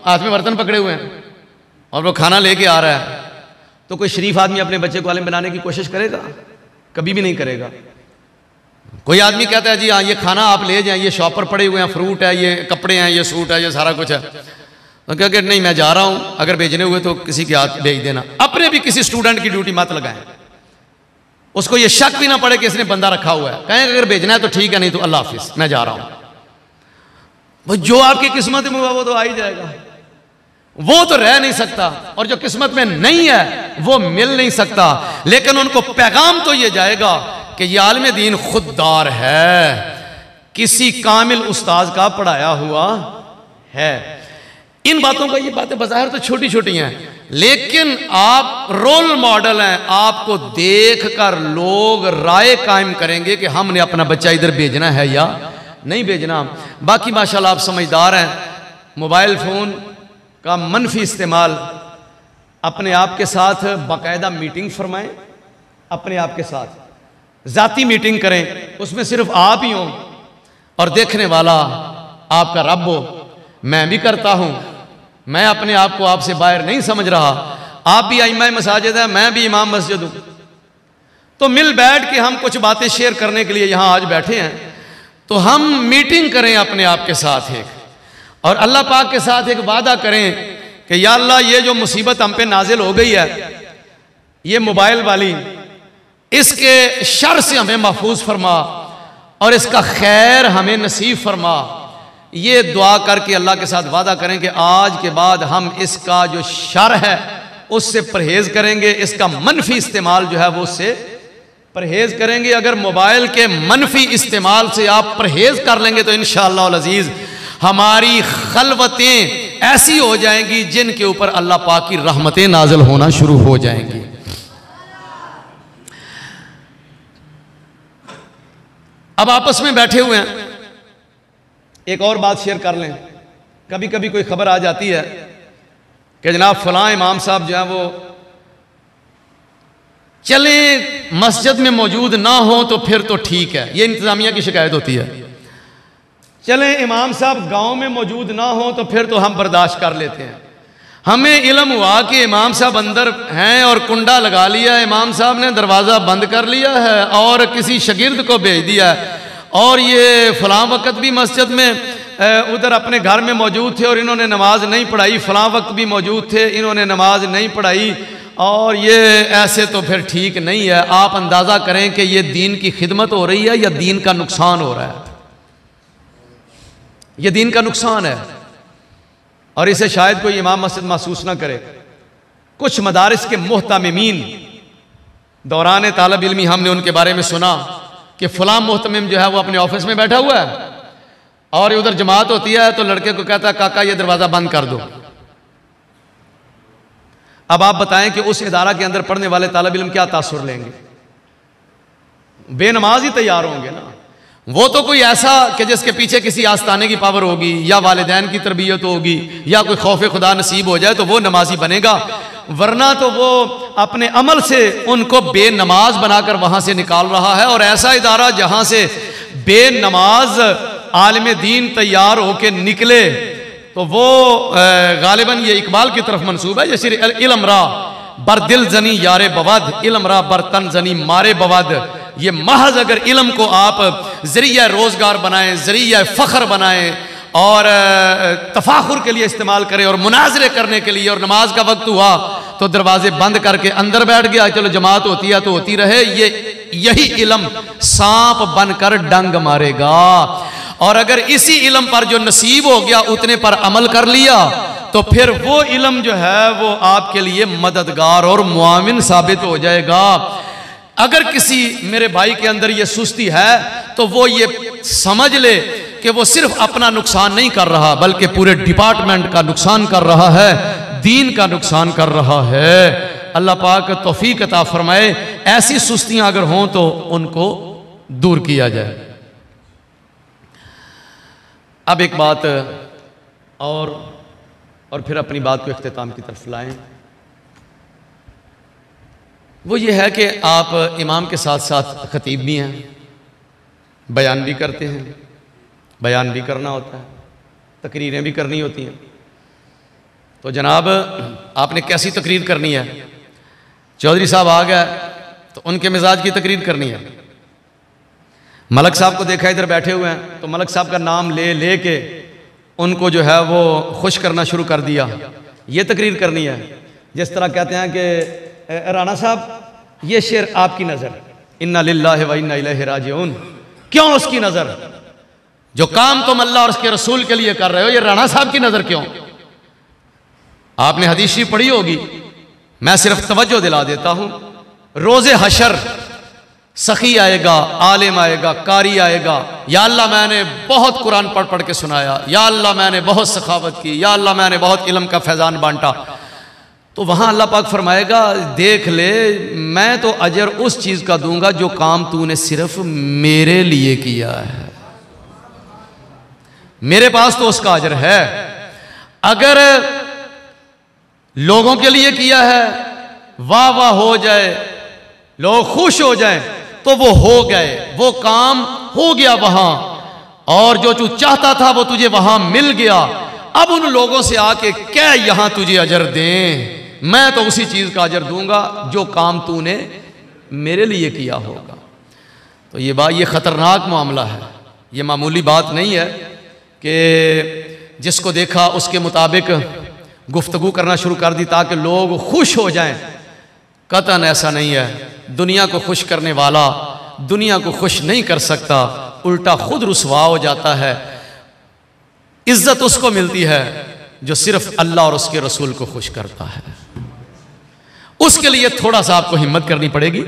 हाथ में बर्तन पकड़े हुए हैं और वो खाना लेके आ रहा है, तो कोई शरीफ आदमी अपने बच्चे को आलिम बनाने की कोशिश करेगा? कभी भी नहीं करेगा। कोई आदमी कहता है जी हाँ ये खाना आप ले जाएं, ये शॉप पर पड़े हुए हैं, फ्रूट है, ये कपड़े हैं, ये सूट है, ये सारा कुछ है, तो क्या कि नहीं मैं जा रहा हूं, अगर भेजने हुए तो किसी के हाथ भेज देना। अपने भी किसी स्टूडेंट की ड्यूटी मत लगाएं, उसको ये शक भी ना पड़े कि इसने बंदा रखा हुआ है। कहें अगर भेजना है तो ठीक है, नहीं तो अल्लाह हाफिज मैं जा रहा हूं। वो जो आपकी किस्मत में हुआ वो तो आ ही जाएगा, वो तो रह नहीं सकता, और जो किस्मत में नहीं है वो मिल नहीं सकता। लेकिन उनको पैगाम तो ये जाएगा कि ये आलिम दीन खुददार है, किसी कामिल उस्ताद का पढ़ाया हुआ है। इन बातों का, ये बातें बाज़ाहिर तो छोटी छोटी हैं, लेकिन आप रोल मॉडल हैं। आपको देखकर लोग राय कायम करेंगे कि हमने अपना बच्चा इधर भेजना है या नहीं भेजना। बाकी माशाल्लाह आप समझदार हैं। मोबाइल फ़ोन का मनफी इस्तेमाल अपने आप के साथ बाकायदा मीटिंग फरमाएं, अपने आप के साथ ज़ाती मीटिंग करें, उसमें सिर्फ आप ही हों और देखने वाला आपका रब हो। मैं भी करता हूं, मैं अपने आप को आपसे बाहर नहीं समझ रहा। आप भी इमाम मसाजिद हैं, मैं भी इमाम मस्जिद हूं, तो मिल बैठ के हम कुछ बातें शेयर करने के लिए यहां आज बैठे हैं। तो हम मीटिंग करें अपने आप के साथ एक, और अल्लाह पाक के साथ एक वादा करें कि या अल्लाह ये जो मुसीबत हम पे नाजिल हो गई है, ये मोबाइल वाली, इसके शर से हमें महफूज फरमा और इसका खैर हमें नसीब फरमा। ये दुआ करके अल्लाह के साथ वादा करें कि आज के बाद हम इसका जो शर है उससे परहेज करेंगे, इसका मनफी इस्तेमाल जो है वो उससे परहेज करेंगे। अगर मोबाइल के मनफी इस्तेमाल से आप परहेज कर लेंगे तो इंशाअल्लाह अल अज़ीज़ हमारी खलवतें ऐसी हो जाएंगी जिनके ऊपर अल्लाह पाक की रहमतें नाज़िल होना शुरू हो जाएंगी। अब आपस में बैठे हुए हैं, एक और बात शेयर कर लें। कभी कभी कोई खबर आ जाती है कि जनाब फलां इमाम साहब जो है वो चले मस्जिद में मौजूद ना हो तो फिर तो ठीक है, ये इंतजामिया की शिकायत होती है। चले इमाम साहब गांव में मौजूद ना हो तो फिर तो हम बर्दाश्त कर लेते हैं। हमें इल्म हुआ कि इमाम साहब अंदर हैं और कुंडा लगा लिया, इमाम साहब ने दरवाज़ा बंद कर लिया है और किसी शागिर्द को भेज दिया है, और ये फलां वक्त भी मस्जिद में उधर अपने घर में मौजूद थे और इन्होंने नमाज नहीं पढ़ाई, फलां वक्त भी मौजूद थे, इन्होंने नमाज नहीं पढ़ाई, और ये ऐसे तो फिर ठीक नहीं है। आप अंदाज़ा करें कि ये दीन की खिदमत हो रही है या दीन का नुकसान हो रहा है? ये दीन का नुकसान है, और इसे शायद कोई इमाम मस्जिद महसूस ना करे। कुछ मदारिस के मुहतमिमीन दौरान तालब इल्मी हमने उनके बारे में सुना कि फलां मुहतमिम जो है वो अपने ऑफिस में बैठा हुआ है और उधर जमात होती है तो लड़के को कहता है काका ये दरवाज़ा बंद कर दो। अब आप बताएं कि उस इदारा के अंदर पढ़ने वाले तालब इल्म क्या तासुर लेंगे? बेनमाज ही तैयार होंगे ना। वो तो कोई ऐसा कि जिसके पीछे किसी आस्ताने की पावर होगी या वालिदैन की तरबियत होगी या कोई खौफ खुदा नसीब हो जाए तो वो नमाजी बनेगा, वरना तो वो अपने अमल से उनको बेनमाज बनाकर वहां से निकाल रहा है। और ऐसा इदारा जहां से बेनमाज आलिम दीन तैयार होके निकले तो वो गालिबन ये इकबाल की तरफ मंसूब है, जैसे इल्म रा बरदिल जनी यारे बवद, इल्म रा बर्तन जनी मारे बवद। ये महज अगर इल्म को आप जरिया रोजगार बनाएं, जरिया फख्र बनाएं और तफाखुर के लिए इस्तेमाल करें और मुनाजरे करने के लिए, और नमाज का वक्त हुआ तो दरवाजे बंद करके अंदर बैठ गया, चलो जमात होती है तो होती रहे, यही इल्म सांप बनकर डंग मारेगा। और अगर इसी इल्म पर जो नसीब हो गया उतने पर अमल कर लिया तो फिर वो इल्म जो है वो आपके लिए मददगार और मुआविन साबित हो जाएगा। अगर किसी मेरे भाई के अंदर ये सुस्ती है तो वो ये समझ ले कि वो सिर्फ अपना नुकसान नहीं कर रहा बल्कि पूरे डिपार्टमेंट का नुकसान कर रहा है, दीन का नुकसान कर रहा है। अल्लाह पाक तौफीक अता फरमाए, ऐसी सुस्तियां अगर हों तो उनको दूर किया जाए। अब एक बात और फिर अपनी बात को इख्तिताम की तरफ लाएं। वो ये है कि आप इमाम के साथ साथ खतीब भी हैं, बयान भी करते हैं, बयान भी करना होता है, तकरीरें भी करनी होती हैं। तो जनाब आपने कैसी तकरीर करनी है? चौधरी साहब आ गए तो उनके मिजाज की तकरीर करनी है। मलक साहब को देखा इधर बैठे हुए हैं तो मलक साहब का नाम ले के उनको जो है वो खुश करना शुरू कर दिया, ये तकरीर करनी है। जिस तरह कहते हैं कि राणा साहब ये शेर आपकी नज़र, इन्ना लिल्लाहि व इन्ना इलैहि राजिऊन। क्यों उसकी नज़र? जो काम तुम अल्लाह और उसके रसूल के लिए कर रहे हो, ये राणा साहब की नज़र क्यों? आपने हदीस शरीफ पढ़ी होगी, मैं सिर्फ तवज्जो दिला देता हूं। रोज़े हशर सखी आएगा, आलिम आएगा, कारी आएगा, या अल्लाह मैंने बहुत कुरान पढ़ पढ़ के सुनाया, या अल्लाह मैंने बहुत सखावत की, या अल्लाह मैंने बहुत इल्म का फैजान बांटा। तो वहां अल्लाह पाक फरमाएगा देख ले, मैं तो अजर उस चीज का दूंगा जो काम तूने सिर्फ मेरे लिए किया है, मेरे पास तो उसका अजर है। अगर लोगों के लिए किया है, वाह वाह हो जाए, लोग खुश हो जाएं, तो वो हो गए, वो काम हो गया वहां, और जो तू चाहता था वो तुझे वहां मिल गया। अब उन लोगों से आके क्या यहां तुझे अजर दें, मैं तो उसी चीज का अजर दूंगा जो काम तूने मेरे लिए किया होगा। तो ये खतरनाक मामला है, ये मामूली बात नहीं है कि जिसको देखा उसके मुताबिक गुफ्तगू करना शुरू कर दी ताकि लोग खुश हो जाएं। कतन ऐसा नहीं है। दुनिया को खुश करने वाला दुनिया को खुश नहीं कर सकता, उल्टा खुद रुसवा हो जाता है। इज्जत उसको मिलती है जो सिर्फ अल्लाह और उसके रसूल को खुश करता है। उसके लिए थोड़ा सा आपको हिम्मत करनी पड़ेगी,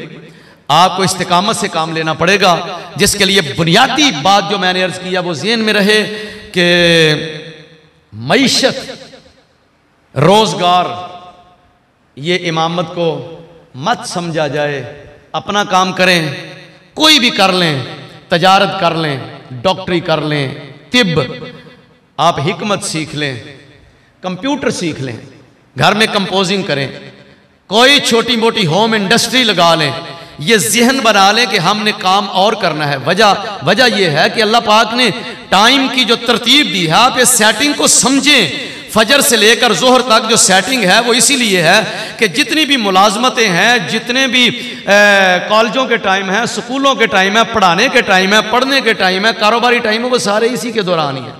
आपको इस्तिकामत से काम लेना पड़ेगा, जिसके लिए बुनियादी बात जो मैंने अर्ज किया वो ज़हन में रहे कि मईशत, रोजगार, ये इमामत को मत समझा जाए। अपना काम करें, कोई भी कर लें, तजारत कर लें, डॉक्टरी कर लें, तिब, आप हिकमत सीख लें, कंप्यूटर सीख लें, घर में कंपोजिंग करें, कोई छोटी मोटी होम इंडस्ट्री लगा लें। ये जहन बना लें कि हमने काम और करना है। वजह यह है कि अल्लाह पाक ने टाइम की जो तरतीब दी है, आप इस सेटिंग को समझें। फजर से लेकर जोहर तक जो सेटिंग है वो इसीलिए है कि जितनी भी मुलाजमतें हैं, जितने भी कॉलेजों के टाइम है, स्कूलों के टाइम है, पढ़ाने के टाइम है, पढ़ने के टाइम है, कारोबारी टाइम है, वो सारे इसी के दौरान ही है।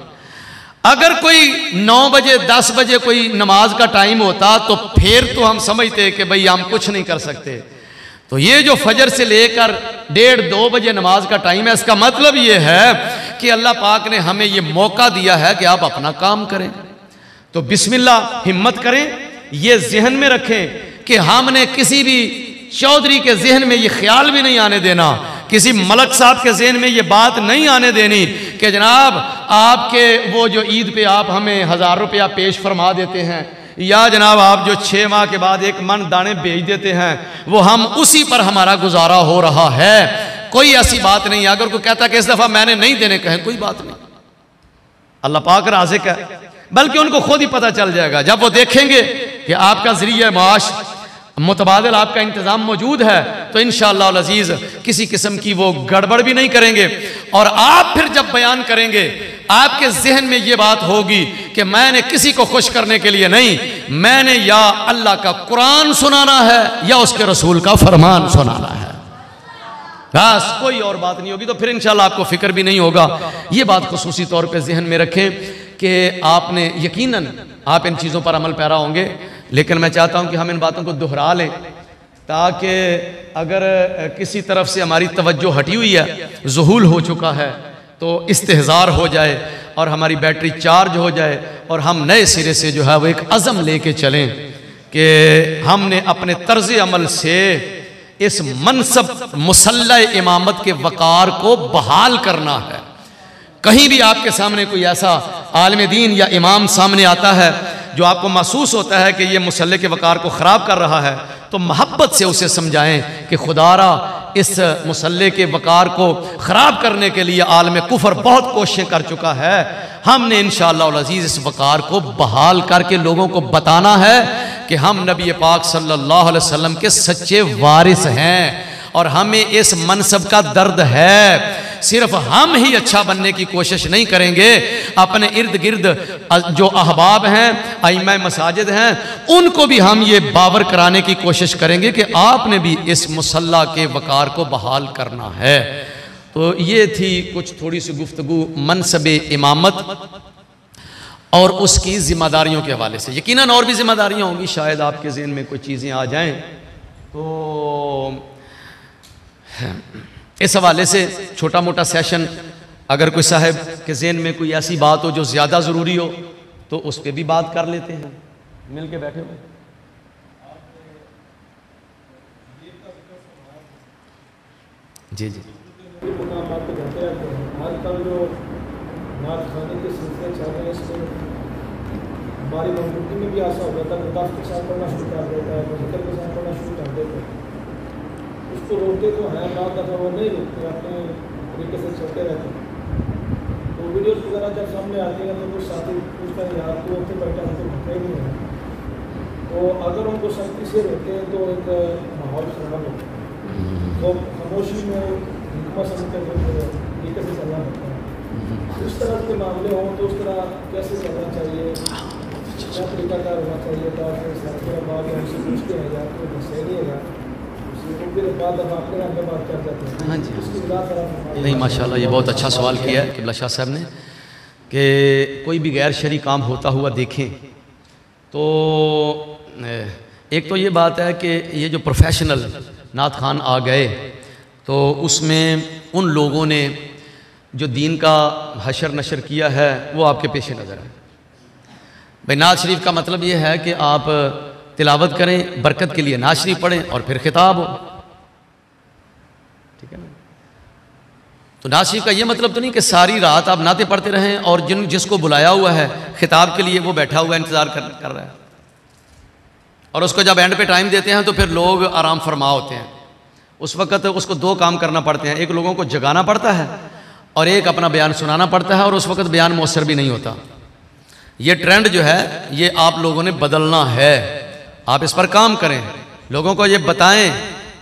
अगर कोई 9 बजे 10 बजे कोई नमाज का टाइम होता तो फिर तो हम समझते कि भाई हम कुछ नहीं कर सकते। तो ये जो फजर से लेकर 1:30-2 बजे नमाज का टाइम है, इसका मतलब ये है कि अल्लाह पाक ने हमें ये मौका दिया है कि आप अपना काम करें। तो बिस्मिल्लाह, हिम्मत करें, ये जहन में रखें कि हमने किसी भी चौधरी के जहन में ये ख्याल भी नहीं आने देना, किसी मलक साहब के जहन में ये बात नहीं आने देनी कि जनाब आपके वो जो ईद पे आप हमें 1000 रुपया पेश फरमा देते हैं, या जनाब आप जो 6 माह के बाद 1 मन दाने भेज देते हैं, वो हम उसी पर हमारा गुजारा हो रहा है। कोई ऐसी बात नहीं है। अगर कोई कहता कि इस दफा मैंने नहीं देने कहे, कोई बात नहीं, अल्लाह पाक राज़िक है। बल्कि उनको खुद ही पता चल जाएगा जब वो देखेंगे कि आपका ज़रिया माश मुतबादिल, आपका इंतज़ाम मौजूद है, तो इंशाअल्लाह अज़ीज़ किसी किस्म की वो गड़बड़ भी नहीं करेंगे। और आप फिर जब बयान करेंगे, आपके जहन में ये बात होगी कि मैंने किसी को खुश करने के लिए नहीं, मैंने या अल्लाह का कुरान सुनाना है या उसके रसूल का फरमान सुनाना है, बस कोई और बात नहीं होगी। तो फिर इंशाल्लाह आपको फिक्र भी नहीं होगा। ये बात खुसूसी तौर पे जहन में रखें कि आपने यकीनन आप इन चीज़ों पर अमल पैरा होंगे, लेकिन मैं चाहता हूँ कि हम इन बातों को दोहरा लें ताकि अगर किसी तरफ से हमारी तवज्जो हटी हुई है, ज़ुहूल हो चुका है, तो इस्तेहज़ार हो जाए और हमारी बैटरी चार्ज हो जाए और हम नए सिरे से जो है वो एक अज़म लेके चलें कि हमने अपने तर्ज़ अमल से इस मनसब मुसल्ला इमामत के वक़ार को बहाल करना है। कहीं भी आपके सामने कोई ऐसा आलिम दीन या इमाम सामने आता है जो आपको महसूस होता है कि ये मुसल्ले के वक़ार को ख़राब कर रहा है, तो मोहब्बत से उसे समझाएं कि खुदारा इस मुसल्ले के वक़ार को ख़राब करने के लिए आलम कुफर बहुत कोशिशें कर चुका है। हमने इंशाअल्लाह अज़ीज़ इस वक़ार को बहाल करके लोगों को बताना है कि हम नबी पाक सल्लल्लाहु अलैहि वसल्लम के सच्चे वारिस हैं और हमें इस मनसब का दर्द है। सिर्फ हम ही अच्छा बनने की कोशिश नहीं करेंगे, अपने इर्द गिर्द जो अहबाब हैं, आइम्मा मसाजिद हैं, उनको भी हम ये बावर कराने की कोशिश करेंगे कि आपने भी इस मुसल्ला के वक़ार को बहाल करना है। तो ये थी कुछ थोड़ी सी गुफ्तगू मनसब इमामत और उसकी ज़िम्मेदारियों के हवाले से। यकीनन और भी ज़िम्मेदारियाँ होंगी, शायद आपके ज़हन में कोई चीज़ें आ जाएँ, तो इस हवाले से छोटा मोटा सेशन अगर कोई साहब के ज़हन में कोई ऐसी बात हो जो ज़्यादा ज़रूरी हो तो उस पर भी बात कर लेते हैं मिल के बैठे हुए। जी जी हमारी मौजूदगी में भी ऐसा हो जाता है, मुदाफ़ के साथ पढ़ना शुरू कर देता है, मुज़क्कर के साथ पढ़ना शुरू कर देते हैं। उसको रोकते तो हैं, बाद दफ़ा वो नहीं रुकते, अपने तरीके से चलते रहते हैं। तो वीडियोस वगैरह जब सामने आती हैं तो कुछ साथी पूछता है यार तू होते बैठा है तो भूखे नहीं है, तो अगर उनको सख्ती से रोकते हैं तो एक माहौल ख़राब होता है। तो खामोशी में हिकमत समझते हुए तरीके से चलना पड़ता है। इस तरह के मामले हों तो उस तरह कैसे चलना चाहिए, क्या तरीकाकार होना चाहिए, ताकि साथियों बाद हमसे पूछते हैं यार तो सही है यार, फिर बाद अपने आप में बात कर जाते हैं। हाँ जी, नहीं माशाल्लाह ये बहुत अच्छा सवाल किया है किबला शाह साहब ने कि कोई भी गैर शरई काम होता हुआ देखें तो एक तो ये बात है कि ये जो प्रोफेशनल नात खान आ गए तो उसमें उन लोगों ने जो दीन का हशर नशर किया है वो आपके पेश नज़र है। भाई नात शरीफ का मतलब ये है कि आप तिलावत करें, बरकत के लिए नात शरीफ पढ़ें और फिर खिताब हो, ठीक है ना। तो नात शरीफ का ये मतलब तो नहीं कि सारी रात आप नाते पढ़ते रहें और जिसको बुलाया हुआ है खिताब के लिए वो बैठा हुआ इंतज़ार कर रहा है और उसको जब एंड पे टाइम देते हैं तो फिर लोग आराम फरमा होते हैं। उस वक़्त उसको दो काम करना पड़ते हैं, एक लोगों को जगाना पड़ता है और एक अपना बयान सुनाना पड़ता है, और उस वक़्त बयान मौसर भी नहीं होता। ये ट्रेंड जो है ये आप लोगों ने बदलना है, आप इस पर काम करें, लोगों को ये बताएं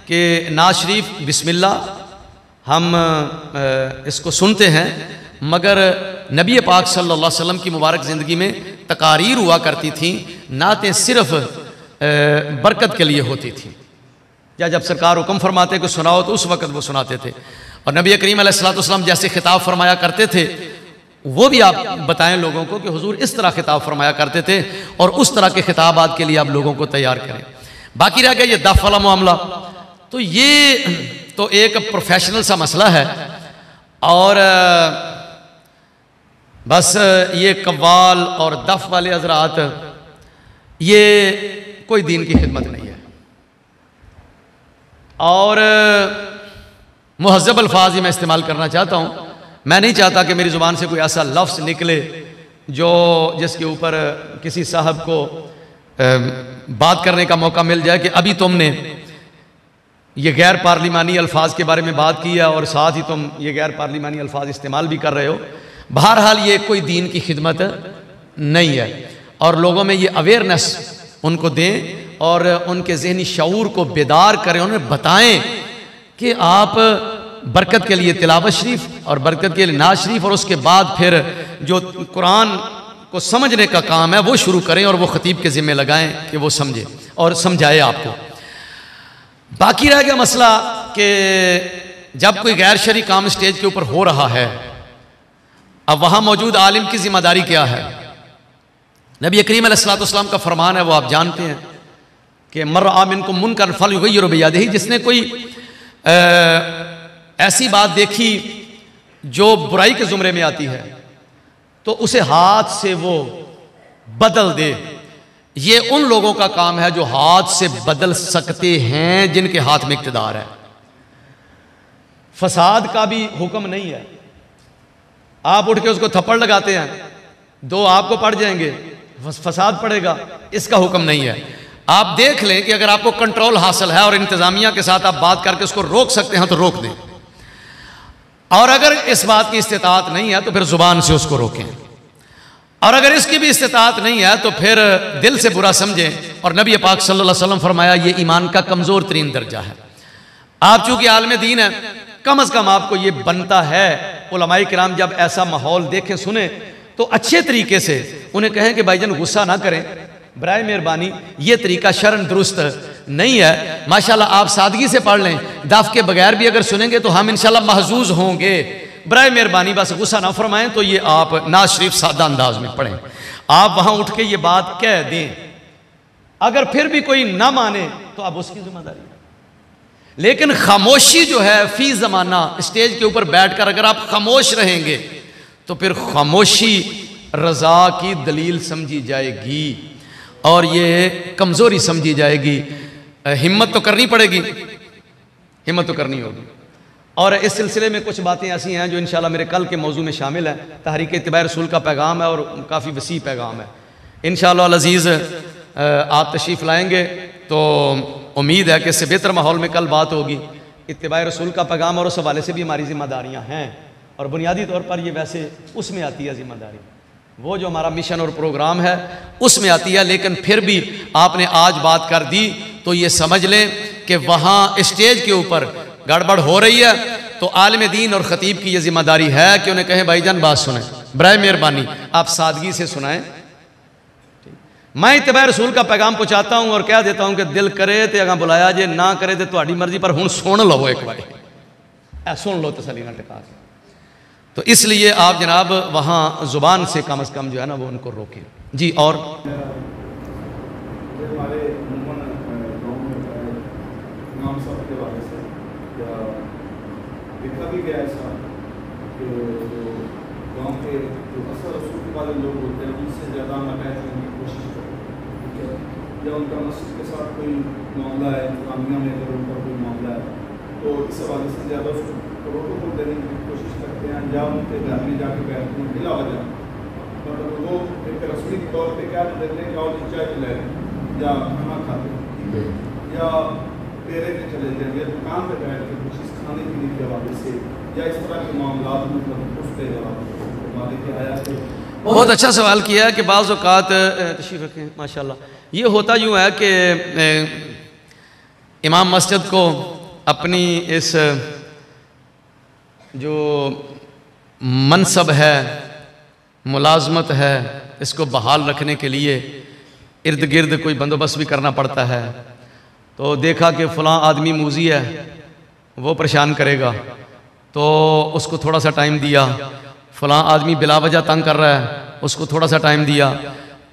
कि नात शरीफ बिस्मिल्लाह हम इसको सुनते हैं, मगर नबी पाक सल्लल्लाहु अलैहि वसल्लम की मुबारक ज़िंदगी में तकारीर हुआ करती थी, नातें सिर्फ़ बरकत के लिए होती थी, या जब सरकार हुक्म फरमाते को सुनाओ तो उस वक़्त वो सुनाते थे। और नबी करीम अलैहिस्सलातु वस्सलाम जैसे खिताब फरमाया करते थे वो भी आप बताएं लोगों को कि हुजूर इस तरह खिताब फरमाया करते थे, और उस तरह के खिताबात के लिए आप लोगों को तैयार करें। बाकी रह गया ये दफ़ वाला मामला, तो ये तो एक प्रोफेशनल सा मसला है, और बस ये कव्वाल और दफ़ वाले हज़रात ये कोई दीन की खिदमत नहीं है। और मुहज़्ज़ब अल्फाज ही मैं इस्तेमाल करना चाहता हूँ। मैं नहीं चाहता कि मेरी ज़ुबान से कोई ऐसा लफ्ज़ निकले जो जिसके ऊपर किसी साहब को बात करने का मौका मिल जाए कि अभी तुमने ये गैर पार्लिमानी अल्फाज के बारे में बात की है और साथ ही तुम ये गैर पार्लिमानी अल्फाज इस्तेमाल भी कर रहे हो। बहरहाल ये कोई दीन की खिदमत नहीं है, और लोगों में ये अवेयरनेस उनको दें और उनके ज़हनी शऊर को बेदार करें, उन्हें बताएं कि आप बरकत के लिए तिलावत शरीफ और बरकत के लिए नात शरीफ और उसके बाद फिर जो कुरान को समझने का काम है वो शुरू करें और वो खतीब के ज़िम्मे लगाएं कि वो समझे और समझाए आपको। बाकी रह गया मसला कि जब कोई गैर शरई काम स्टेज के ऊपर हो रहा है, अब वहाँ मौजूद आलिम की जिम्मेदारी क्या है? नबी करीम अलैहिस्सलातु वस्सलाम का फरमान है, वो आप जानते हैं कि मर्रा मिनकुम मुनकर फलयुग़य्यिरहु बियदिही, जिसने कोई ऐसी बात देखी जो बुराई के ज़ुमरे में आती है तो उसे हाथ से वो बदल दे। ये उन लोगों का काम है जो हाथ से बदल सकते हैं, जिनके हाथ में इक़्तिदार है। फसाद का भी हुक्म नहीं है, आप उठ के उसको थप्पड़ लगाते हैं, 2 आपको पड़ जाएंगे, फसाद पड़ेगा, इसका हुक्म नहीं है। आप देख लें कि अगर आपको कंट्रोल हासिल है और इंतजामिया के साथ आप बात करके उसको रोक सकते हैं तो रोक दें, और अगर इस बात की इस्तिताअत नहीं है तो फिर जुबान से उसको रोकें, और अगर इसकी भी इस्तिताअत नहीं है तो फिर दिल से बुरा समझें। और नबी पाक सल्लल्लाहु अलैहि वसल्लम फरमाया ये ईमान का कमज़ोर तरीन दर्जा है। आप चूंकि आलम दीन है, कम अज़ कम आपको ये बनता है, उलमाए किराम जब ऐसा माहौल देखें सुने तो अच्छे तरीके से उन्हें कहें कि भाईजान गुस्सा ना करें, बराए मेहरबानी, ये तरीका शरन दुरुस्त नहीं है। माशाल्लाह आप सादगी से पढ़ लें, दफ के बगैर भी अगर सुनेंगे तो हम इंशाल्लाह महजूज होंगे। बराए मेहरबानी बस गुस्सा ना फरमाएं, तो ये आप नाज शरीफ सादा अंदाज में पढ़ें। आप वहां उठ के ये बात कह दें, अगर फिर भी कोई ना माने तो अब उसकी जिम्मेदारी है। लेकिन खामोशी जो है फी ज़माना स्टेज के ऊपर बैठकर अगर आप खामोश रहेंगे तो फिर खामोशी रज़ा की दलील समझी जाएगी और ये कमज़ोरी समझी जाएगी। हिम्मत तो करनी पड़ेगी, हिम्मत तो करनी होगी। और इस सिलसिले में कुछ बातें ऐसी हैं जो इंशाल्लाह मेरे कल के मौजू में शामिल है। तहरीक इत्तिबा रसूल का पैगाम है और काफ़ी वसी पैगाम है। इंशाअल्लाह अज़ीज़ आप तशरीफ़ लाएंगे तो उम्मीद है कि इससे बेहतर माहौल में कल बात होगी। इत्तिबा रसूल का पैगाम और उस हवाले से भी हमारी जिम्मेदारियाँ हैं और बुनियादी तौर पर ये वैसे उसमें आती है जिम्मेदारी, वो जो हमारा मिशन और प्रोग्राम है उसमें आती है। लेकिन फिर भी आपने आज बात कर दी तो ये समझ लें कि वहाँ स्टेज के ऊपर गड़बड़ हो रही है तो आलिम दीन और ख़तीब की ये जिम्मेदारी है कि उन्हें कहें भाईजान बात सुने, बराए मेहरबानी आप सादगी से सुनाएं। मैं इत्तिबा रसूल का पैगाम पहुँचाता हूँ और कह देता हूँ कि दिल करे तो अगर बुलाया जे, ना करे तो तुम्हारी मर्जी, पर हुण सुन लो एक बार, सुन लो तसल्ली ना टिका। तो इसलिए आप जनाब वहाँ ज़ुबान से कम अज़ कम जो है ना वो उनको रोकें जी। और हमारे गाँव में इमाम साहब के वाले से देखा भी गया ऐसा कि जो गाँव के जो असर रसूल वाले लोग होते हैं उनसे ज़्यादा मकायत करने की कोशिश करते हैं, ठीक है। या उनका मस्जिद के साथ कोई मामला है, इंतजामिया में अगर उनका कोई मामला है तो इस हवाले से ज़्यादा उसको प्रोटोकॉल देने की कोशिश करते हैं, या उनके घर में जाके बैठते हैं बिला वजह, मतलब वो एक रस्मी तौर पर क्या देते हैं, और चाय पिलाए या खाना खाते हैं, ठीक है, या डेरे में चले जाएंगे या दुकान पर बैठ के कुछ चीज़ खाने पीने के हवाले से या इस तरह के मामला मतलब उसके हवाले के आया से। बहुत अच्छा सवाल किया है कि बाज़ औक़ात तशरीफ़ रखें माशाल्लाह, ये होता यूँ है कि इमाम मस्जिद को अपनी इस जो मनसब है, मुलाजमत है, इसको बहाल रखने के लिए इर्द गिर्द कोई बंदोबस्त भी करना पड़ता है। तो देखा कि फ़लाँ आदमी मूजी है, वो परेशान करेगा तो उसको थोड़ा सा टाइम दिया, फ़लाँ आदमी बिला वजह तंग कर रहा है, उसको थोड़ा सा टाइम दिया,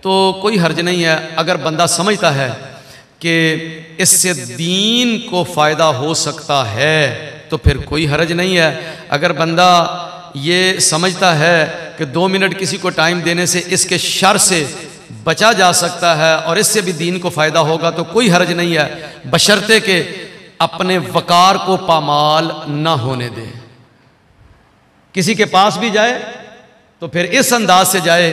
तो कोई हर्ज नहीं है। अगर बंदा समझता है कि इससे दीन को फ़ायदा हो सकता है तो फिर कोई हर्ज नहीं है। अगर बंदा ये समझता है कि 2 मिनट किसी को टाइम देने से इसके शर से बचा जा सकता है और इससे भी दीन को फ़ायदा होगा तो कोई हर्ज नहीं है, बशर्ते कि अपने वकार को पामाल ना होने दे। किसी के पास भी जाए तो फिर इस अंदाज से जाए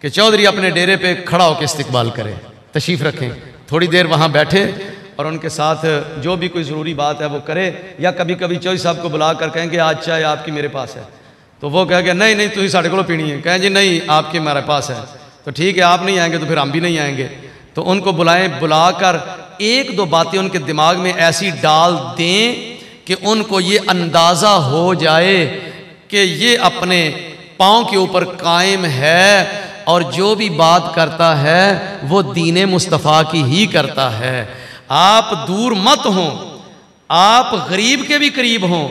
कि चौधरी अपने डेरे पे खड़ा होकर इस्तिकबाल करे, तशरीफ़ रखें, थोड़ी देर वहाँ बैठे और उनके साथ जो भी कोई ज़रूरी बात है वो करे। या कभी कभी चौधरी साहब को बुला कर कहें कि आज चाय आपकी मेरे पास है, तो वो कहेंगे नहीं नहीं तुम साढ़े को पीनी है, कहें जी नहीं आपके मेरे पास है, तो ठीक है आप नहीं आएंगे तो फिर हम भी नहीं आएंगे। तो उनको बुलाएं, बुलाकर 1-2 बातें उनके दिमाग में ऐसी डाल दें कि उनको ये अंदाज़ा हो जाए कि ये अपने पाँव के ऊपर कायम है और जो भी बात करता है वो दीन मुस्तफ़ा की ही करता है। आप दूर मत हों, आप गरीब के भी करीब हों,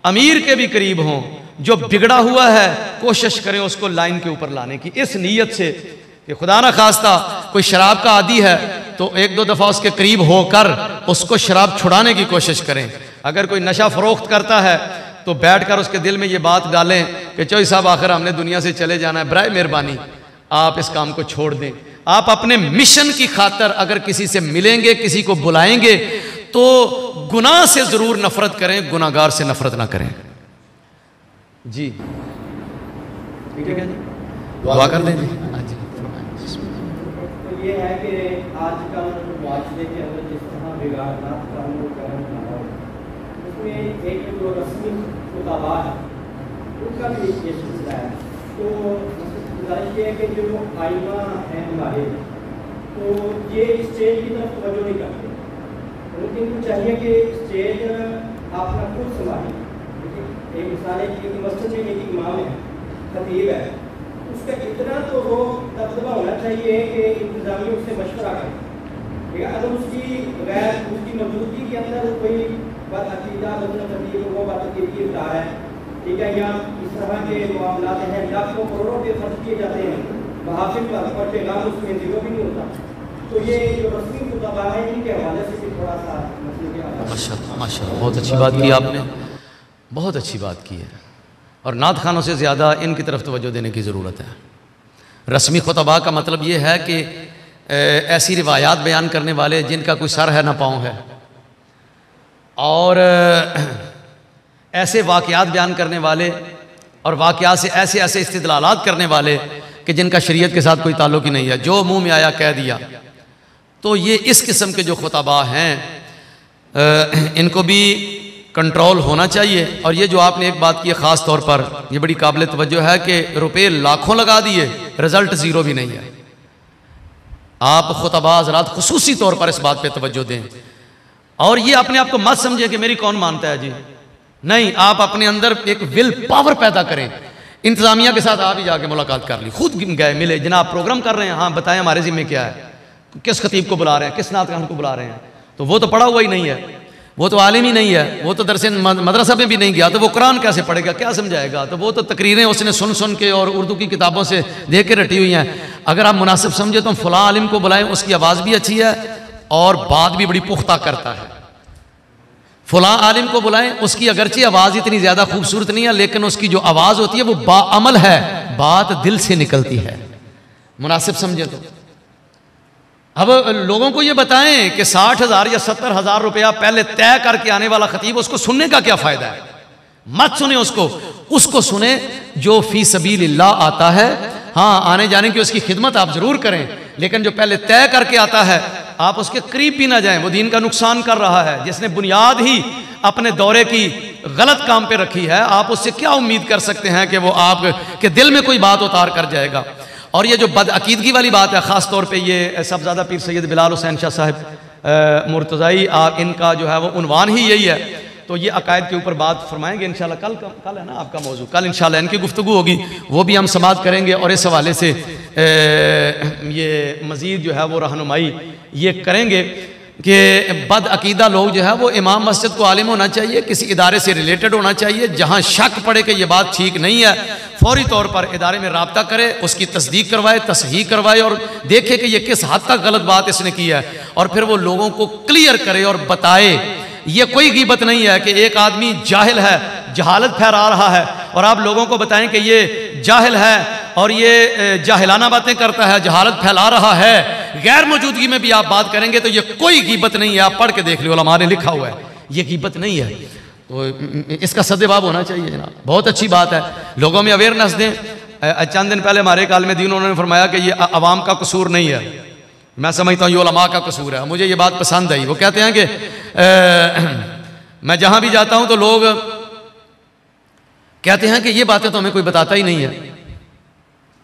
अमीर के भी करीब हों, जो बिगड़ा हुआ है कोशिश करें उसको लाइन के ऊपर लाने की, इस नीयत से कि खुदा ना खास्ता कोई शराब का आदी है तो एक दो दफ़ा उसके करीब होकर उसको शराब छुड़ाने की कोशिश करें। अगर कोई नशा फरोख्त करता है तो बैठकर उसके दिल में ये बात डालें कि चौधरी साहब आखिर हमने दुनिया से चले जाना है, बराए मेहरबानी आप इस काम को छोड़ दें। आप अपने मिशन की खातर अगर किसी से मिलेंगे, किसी को बुलाएंगे तो गुनाह से ज़रूर नफरत करें, गुनाहगार से नफरत ना करें। जी ठीक है जी, दुआ कर लें जी। हाँ जी, तो ये है कि आजकल माशरे के अंदर जिस तरह बिगाड़ना उसमें एक जो रस्मी खुताबा है उसका भी ये सिलसिला है। तो गुजारिश ये है कि जो आइमा है हमारे, तो ये स्टेज की तरफ तवज्जो नहीं करते, लेकिन तो चाहिए कि स्टेज अपना खुद संभाले। एक मिसाल है कि मस्जिद में एक इमाम है, खतीब है, उसका इतना तो वो दबदबा होना चाहिए कि इंतजामिया उससे मशवरा करें। ठीक है, अगर उसकी गैर उसकी मौजूदगी के अंदर कोई बात अकीदा बदल करती है, वो बात अकीदगी उतार है, ठीक है, या इस तरह के मामलात हैं लाखों करोड़ों के खर्च किए जाते हैं महाफिल पर और पैगाम उसमें जीरो भी नहीं होता। तो ये जो रस्मी खुताबा है इनके हवाले से भी थोड़ा सा माशाअल्लाह माशाअल्लाह बहुत अच्छी बात की आपने, बहुत अच्छी बात की है। और नात खानों से ज़्यादा इनकी तरफ तवज्जो देने की ज़रूरत है। रस्मी खुतबा का मतलब ये है कि ऐसी रिवायात बयान करने वाले जिनका कोई सर है ना पाँव है, और ऐसे वाक़यात बयान करने वाले और वाक़यात से ऐसे ऐसे इस्तिदलालात करने वाले कि जिनका शरीयत के साथ कोई ताल्लुक़ ही नहीं है, जो मुँह में आया कह दिया। तो ये इस किस्म के जो खुतबा हैं इनको भी कंट्रोल होना चाहिए। और ये जो आपने एक बात की है ख़ास तौर पर, ये बड़ी काबिल तवज्जो है कि रुपये लाखों लगा दिए, रिजल्ट ज़ीरो भी नहीं है। आप खुतबा हज़रात खुसूसी तौर पर इस बात पे तवज्जो दें, और ये अपने आप को मत समझे कि मेरी कौन मानता है जी, नहीं, आप अपने अंदर एक विल पावर पैदा करें। इंतज़ामिया के साथ आप ही जाके मुलाकात कर ली, खुद गए मिले, जनाब प्रोग्राम कर रहे हैं, हाँ बताएं हमारे ज़िम्मे क्या है, किस खतीब को बुला रहे हैं, किस नात खान को बुला रहे हैं। तो वो तो पढ़ा हुआ ही नहीं है, वो तो आलिम ही नहीं है, वो तो दरसे मदरसा में भी नहीं गया, तो वो कुरान कैसे पढ़ेगा, क्या समझाएगा। तो वो तो तकरीरें उसने सुन सुन के और उर्दू की किताबों से देख के रटी हुई हैं। अगर आप मुनासिब समझे तो फ़लाँ आलिम को बुलाएं, उसकी आवाज़ भी अच्छी है और बात भी बड़ी पुख्ता करता है। फ़लाँ आलिम को बुलाएं, उसकी अगरचे आवाज़ इतनी ज़्यादा खूबसूरत नहीं है, लेकिन उसकी जो आवाज़ होती है वो बाअमल है, बात दिल से निकलती है। मुनासिब समझे तो अब लोगों को ये बताएं कि 60,000 या 70,000 रुपया पहले तय करके आने वाला खतीब, उसको सुनने का क्या फ़ायदा है। मत सुने उसको सुने जो फ़ी सबीलिल्लाह आता है। हाँ, आने जाने की उसकी खिदमत आप ज़रूर करें, लेकिन जो पहले तय करके आता है आप उसके करीब भी ना जाएं, वो दीन का नुकसान कर रहा है। जिसने बुनियाद ही अपने दौरे की गलत काम पे रखी है, आप उससे क्या उम्मीद कर सकते हैं कि वो आपके दिल में कोई बात उतार कर जाएगा। और ये जो बदअकीदगी वाली बात है, ख़ास तौर पे ये सबज़ादा पीर सैयद बिलाल हुसैन शाह साहब मुर्तज़ाई, इनका जो है वो उन्वान ही यही है। तो ये अकायद के ऊपर बात फरमाएंगे इंशाल्लाह। कल है ना आपका मौजू, कल इंशाल्लाह इनकी गुफ्तगू होगी, वो भी हम समाअत करेंगे और इस हवाले से ये मज़ीद जो है वो रहनुमाई ये करेंगे कि बदअकीदा लोग जो है वो इमाम मस्जिद को आलिम होना चाहिए, किसी इदारे से रिलेटेड होना चाहिए। जहाँ शक पड़े कि ये बात ठीक नहीं है, फौरी तौर पर इदारे में राब्ता करे, उसकी तस्दीक करवाए, तसहीह करवाए और देखे कि ये किस हद तक गलत बात इसने की है, और फिर वो लोगों को क्लियर करे और बताए। ये कोई गीबत नहीं है कि एक आदमी जाहिल है, जहालत फैला रहा है, और आप लोगों को बताएं कि ये जाहिल है और ये जाहिलाना बातें करता है, जहालत फैला रहा है, गैर मौजूदगी में भी आप बात करेंगे तो ये कोई गीबत नहीं है। आप पढ़ के देख लो, उलमा ने लिखा हुआ है, ये गीबत नहीं है। तो इसका सद्देबाब होना चाहिए जनाब, बहुत अच्छी बात है। लोगों में अवेयरनेस दें। चंद दिन पहले हमारे काल में दीन उन्होंने फरमाया कि ये अवाम का कसूर नहीं है, मैं समझता हूँ ये उलमा का कसूर है। मुझे ये बात पसंद आई। वो कहते हैं कि मैं जहाँ भी जाता हूँ तो लोग कहते हैं कि ये बातें तो हमें कोई बताता ही नहीं है,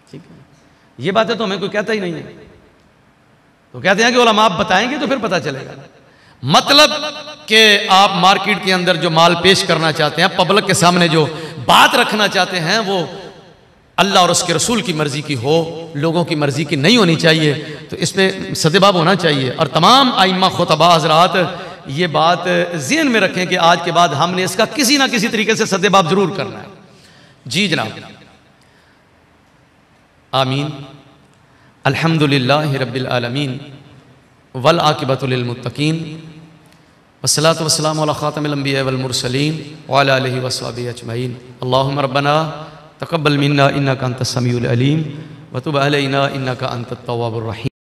ठीक है, ये बातें तो हमें कोई कहता ही नहीं है। तो कहते हैं कि उलमा आप बताएंगे तो फिर पता चलेगा। मतलब कि आप मार्केट के अंदर जो माल पेश करना चाहते हैं, पब्लिक के सामने जो बात रखना चाहते हैं, वो अल्लाह और उसके रसूल की मर्ज़ी की हो, लोगों की मर्ज़ी की नहीं होनी चाहिए। तो इस पर सद्बाब होना चाहिए। और तमाम आइम्मा खुतबा हज़रात ये बात ज़हन में रखें कि आज के बाद हमने इसका किसी ना किसी तरीके से सद्बाब ज़रूर करना है। जी जनाब, आमीन। अल्हम्दुलिल्लाहि रब्बिल आलमीन वल आक़िबतु लिल मुत्तक़ीन वस्सलातु वस्सलामु अला ख़ातमिल अंबिया वल मुरसलीन व अला आलिहि व अस्हाबिहि अजमईन। अल्लाहुम्मा रब्बना तक़ब्बल मिन्ना इन्नका अंतस समीउल अलीम व तुब अलैना इन्नका अंतत तव्वाबुर रहीम।